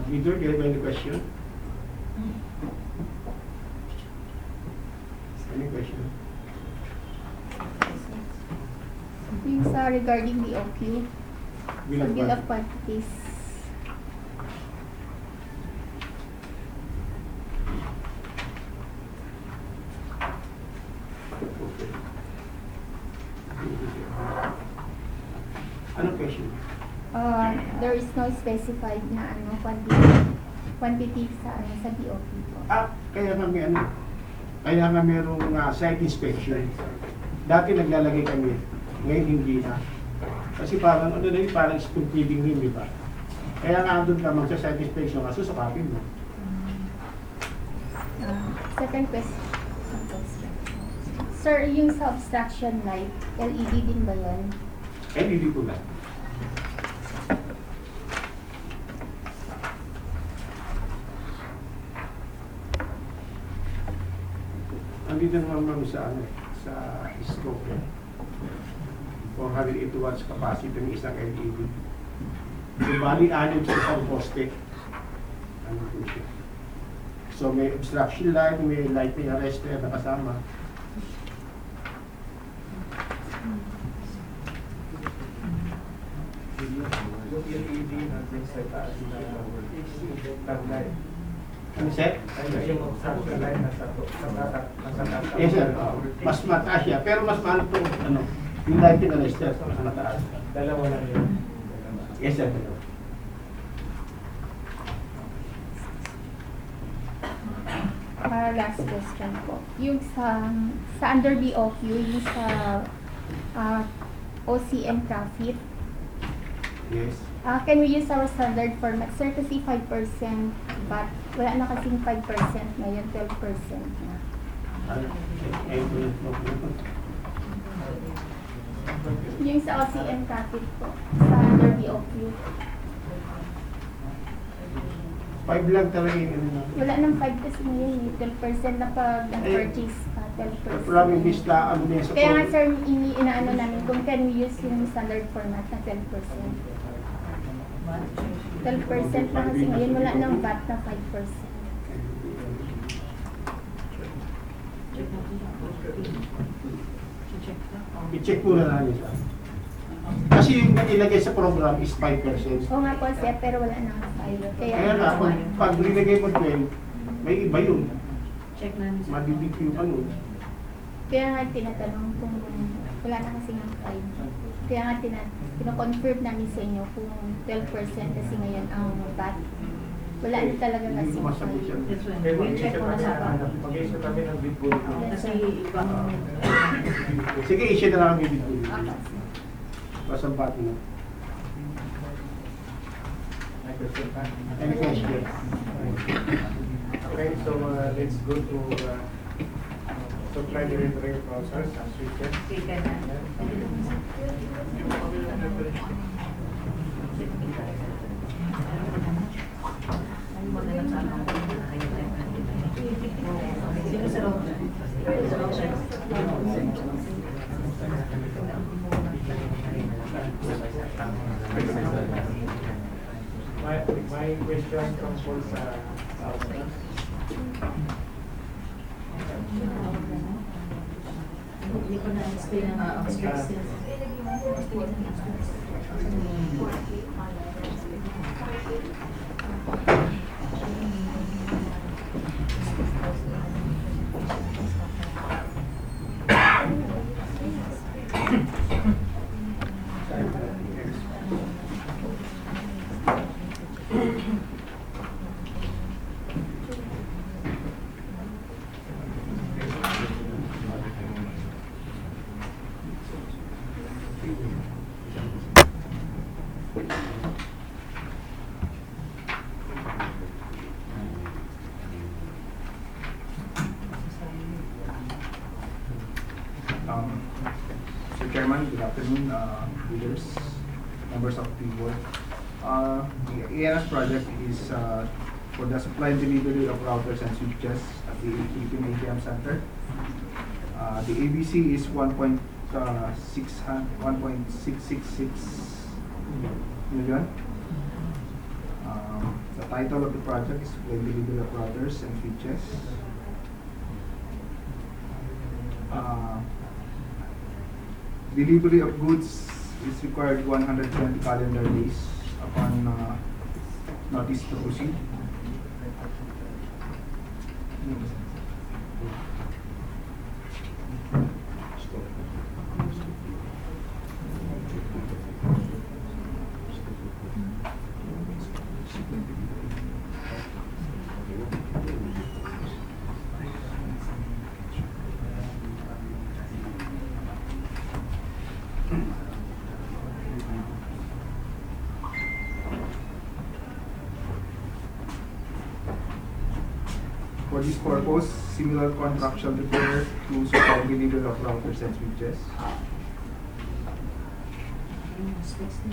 Bidder, do you have any question? regarding the OQ, Bill sa of bill of quantities. quantities. Ano question? There is no specified na quantity sa BOQ po. Kaya nga merong site inspection. Dati naglalagay kami, ngayon hindi na. Kasi parang parang spoon feeding rin, di ba? Kaya nga doon ka magsa-site inspection ka, susukapin mo. Second question. Sir, yung sa obstruction light, LED din ba yan? LED ko lang. Andito naman sa scope yan. 480 watts capacity ng isang LED. So, bali, anim sa isang poste. Ano po siya? So, may obstruction light, may lighting arrestor na kasama. Yung LED natin sa taas na light. Ano, sir? Yung obstruction light nasa taas. Yes, sir. Mas mataas siya. Pero mas mahal ito, yung lighting arrestor, mas mataas. Dalawa lang yun. Yes, sir. Last question po. Yung sa under BOQ, yung sa OCM profit, Yes. can we use our standard format? Sir, kasi 5% but wala na kasing 5% ngayon, 12% na. Yung sa OCM profit po, sa under BOQ. 5 lang talaga yun. Wala nang 5 kasi ngayon, 12% na pag purchase ka, 12%. Maraming vista, ano na sa Kaya nga sir, inaano namin kung can we use yung standard format na 12%. 12% na kasi ngayon, wala nang VAT na 5%. I-check muna namin siya. Kasi yung ilagay sa program is 5%. Oo nga po sir, pero wala nang 5. Kaya nga, pag nilagay mo 12, may iba yun. Check namin. Mabibig yung ano. Kaya nga tinatanong kung wala na kasi ng 5. Kaya nga pinakonfirm namin sa inyo kung 12% kasi ngayon ang VAT. Wala na talaga kasi 5. We'll check muna sa account. Mag-issue kami ng bid pool. Kasi ibang... Sige, i-share na lang ang bibig ko. Okay. Pasampat mo. May question pa? Any question? Okay, so let's go to supply delivery process as we can. Sino sa loob? My question comes from Hindi ko na-explain ang experience. Mr. Chairman, good afternoon, leaders, members of the board. The ANS project is for the supply and delivery of routers and switches at the Philippine ATM Center. The ABC is 1.666 million. The title of the project is supply and delivery of routers and switches. Delivery of goods is required 120 calendar days upon notice to proceed. For this purpose, similar contract shall refer to supply the leader of routers and switches. Next question.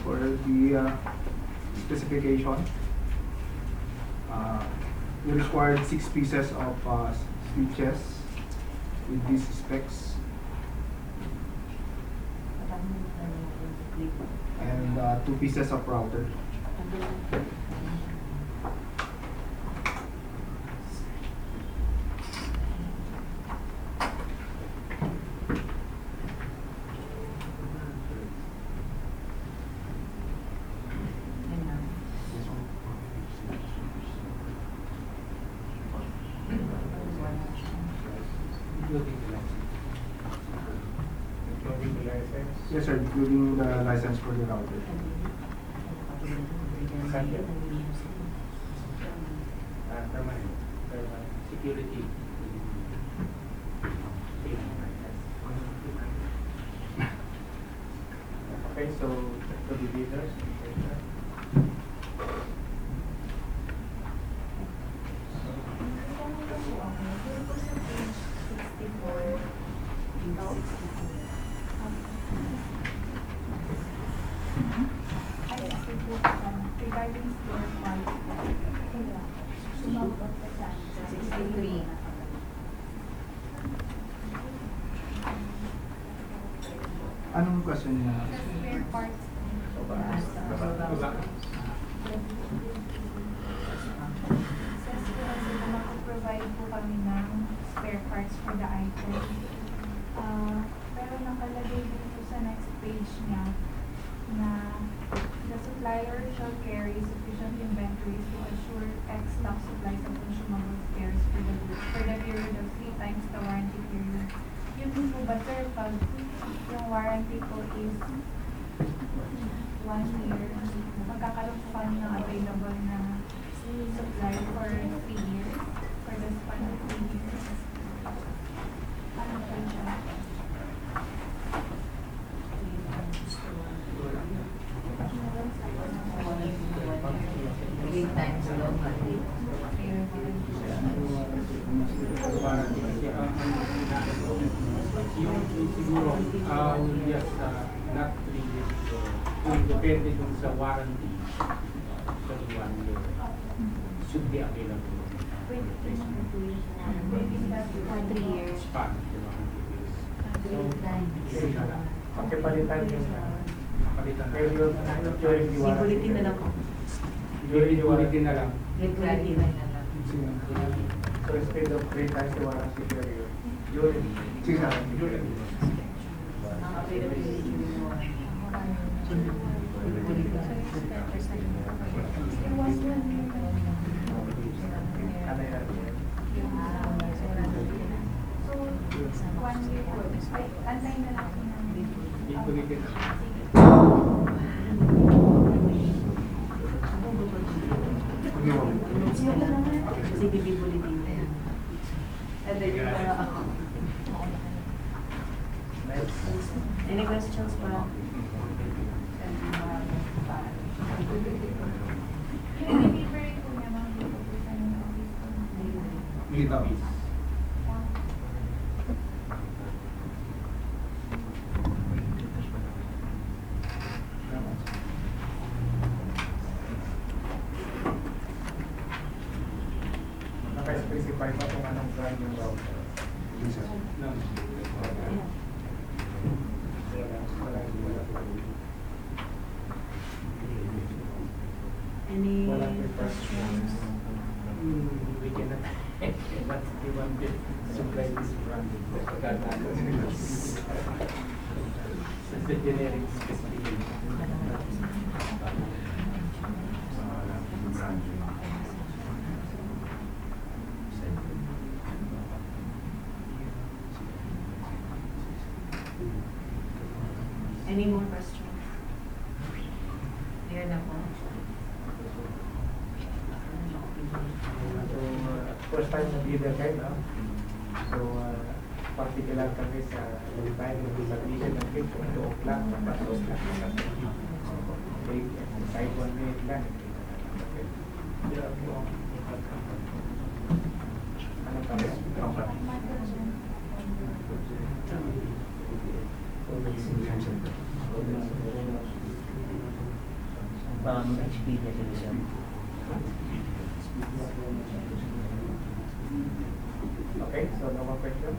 For the specification, we required 6 pieces of switches with these specs and 2 pieces of router. Yes, sir, including the license for the router. Security. Okay, so to the leaders. Regarding store quality, 63. Anong question niya? spare parts. Says po kasi na mag-provide po kami ng spare parts for the item. Pero nakalagay din po sa next page niya na the supplier shall carry sufficient inventories to assure stock supplies of consumable spares for the goods for the period of 3 times the warranty period. Yun po ba, sir, pag yung warranty po is 1 year, magkakaroon po kami ng available na supply for 3 years, for the span of 3 years. Ano po siya? Siguro, yes, not 3 years. Kung depende dun sa warranty, so 1 year should be available. Maybe that's for 3 years. Span, the warranty is. So, pagkipalitan yung palitan. Pero during the warranty. Ulitin na lang po. During the warranty na lang. Ulitin na lang. So instead of 3 times the warranty period, during Kasi bibibulitin na yan. And then yung ako. Any questions pa? Dito. Naka-specify pa kung anong brand yung router. Yes, sir. No. Any Wala pa questions? We cannot but we want to supply this brand. It's the generic specification. Any more questions? Clear na po. First time nag-leader kayo, no? So, particular kami sa time ng submission ng cake kung 2 o'clock, tapos kahit 1 minute lang. Ano kami? Expedia solution. Okay, so no more question?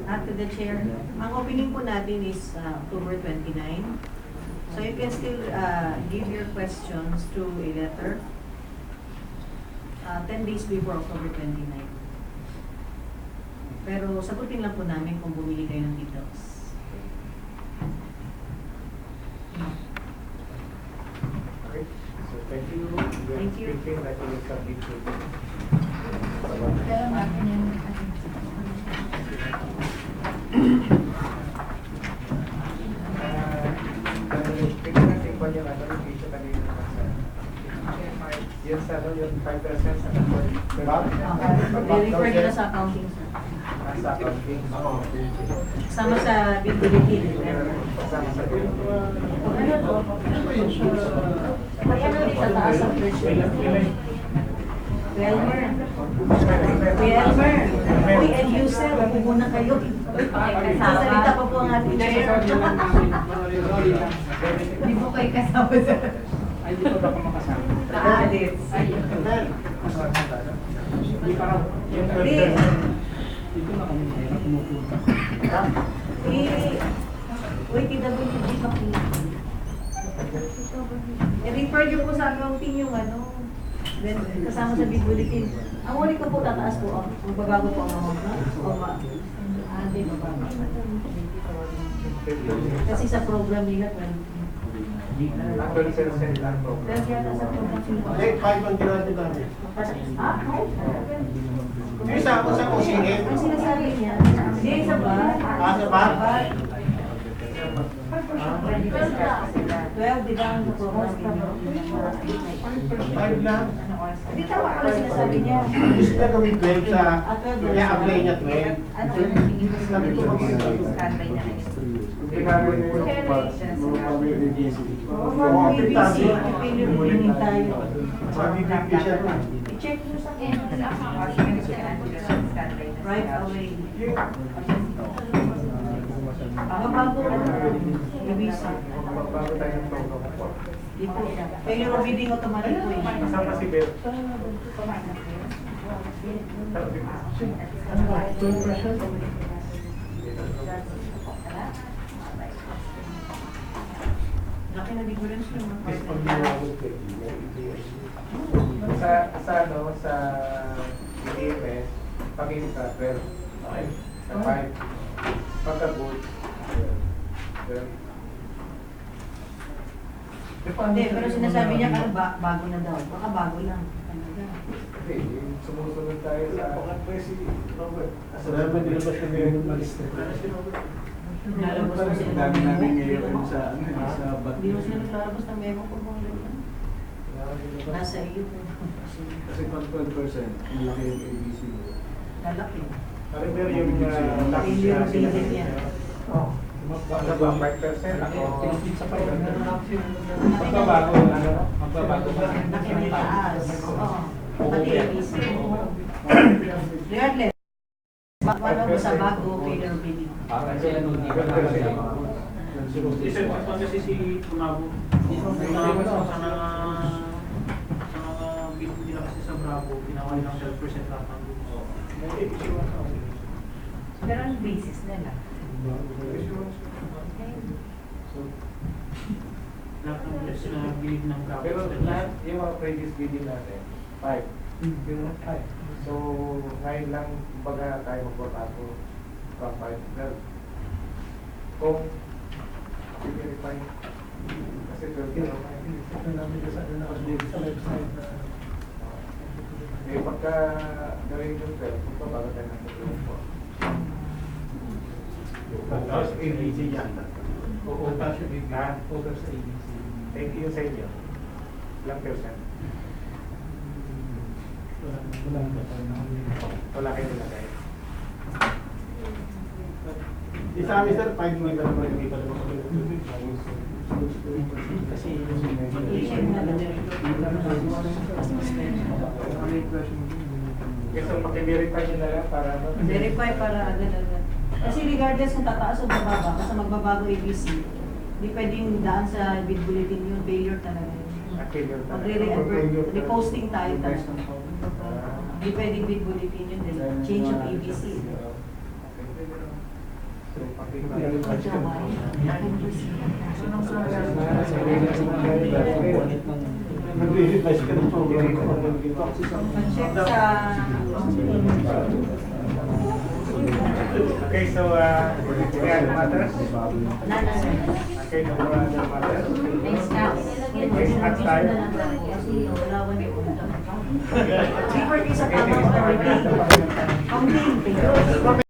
To the chair, ang opening po natin is October 29. So you can still give your questions through a letter 10 days before October 29. Pero sagutin lang po namin kung bumili kayo ng details. Okay, so thank you. Thank you. That you will submit to Pero natin yung Yes, sir, yung 5% sa refer nila sa accounting, sir. Nasa accounting. Sama sa big bulletin. Kasama sa Ano to? May ano rin sa taas ang Welmer. Uy, end user, ako muna kayo. Sasalita pa po ang ating chair. Hindi po kayo kasama, sir. Ay, di pa ba ako makasama? Kaalis. Hindi pa raw. Hindi. Dito na kami na pumupunta. Wait, TWG Maki. I-refer niyo po sa accounting yung ano. Then, kasama sa big bulletin. Ang uli ko po tataas po. Magbabago po ang amount, no? Hindi, babago. Kasi sa program nila, 20. 12% lang po. Pero yata sa program nila. Hindi, 5 ang ginagawa namin. Ay, Sa kusingin. ang sinasabi niya, hindi sa bar. Sa bar? 12, di ba ang program nila? 5 lang. Hindi tama pala sinasabi niya. Gusto na gawin 12 sa... Kaya apply niya 12. Ano yung tingin mo sa standby niya? BBC, pipili tayo. I-check mo sa right away. Bago BBC. Bago tayo ng program po. Di po. Pero bidding automatic po yun. Kasama si Bel. Laki na difference yung mga sa EMS, pakita 12. Okay? Sa 5. Pagka-good. Hindi, pero sinasabi niya parang bago na daw. Baka bago lang. Hindi, sumusunod tayo sa... Robert. Salamat din ba sa mga malista? Nalabas mo sila. Dami namin ngayon sa bat. Hindi mo sila naglalabas ng memo ko mo. Nasa iyo. Kasi pag 12%, malaki yung ABC. Lalaki. Pero yung tax Yung bilhin niya. Oh. Ano ba, 5%? Magbabago, ano? Magbabago ba? Laki ng taas. Oo. Pati ABC. Regardless. Paano mo sa bago, Peter Billy? Parang sila nung di ba Isa kasi si Tumabo. Sa mga bid nila kasi sa Bravo, pinaway ng 12% lang ang Pero ang basis nila. Lahat ng bids na bid ng CAAP. Pero lahat, yung mga previous bidding natin, 5. Yung 5. So, ngayon lang, baga tayo magbabago from 5 to 12. Kung i-verify, kasi 12 na naman. Ito namin sa ano nakasulog sa website na Eh, pagka gawin yung 12, bago tayo ng 12 po. Tapos ABC yan. Oo, Tapos yung big over sa ABC. Thank you sa inyo. Ilang percent? Wala kayo nilagay. Isa kami sir, 5 million naman yung iba naman kami. Kasi Gusto maki-verify nyo na lang para ano? Verify para agad-agad. Kasi regardless kung tataas o bababa, basta magbabago ABC, hindi pwedeng daan sa bid bulletin yun, failure talaga yun. Failure talaga. Magre-reposting tayo talaga. Hindi pwedeng bid bulletin yun, then change of ABC. So, Mag-revise ka ng program ko. Check sa... Okay, so, any other matters? Okay, no more other matters? Next tax. Next tayo? Kasi wala ko yung unta. 3 per piece of amount or counting.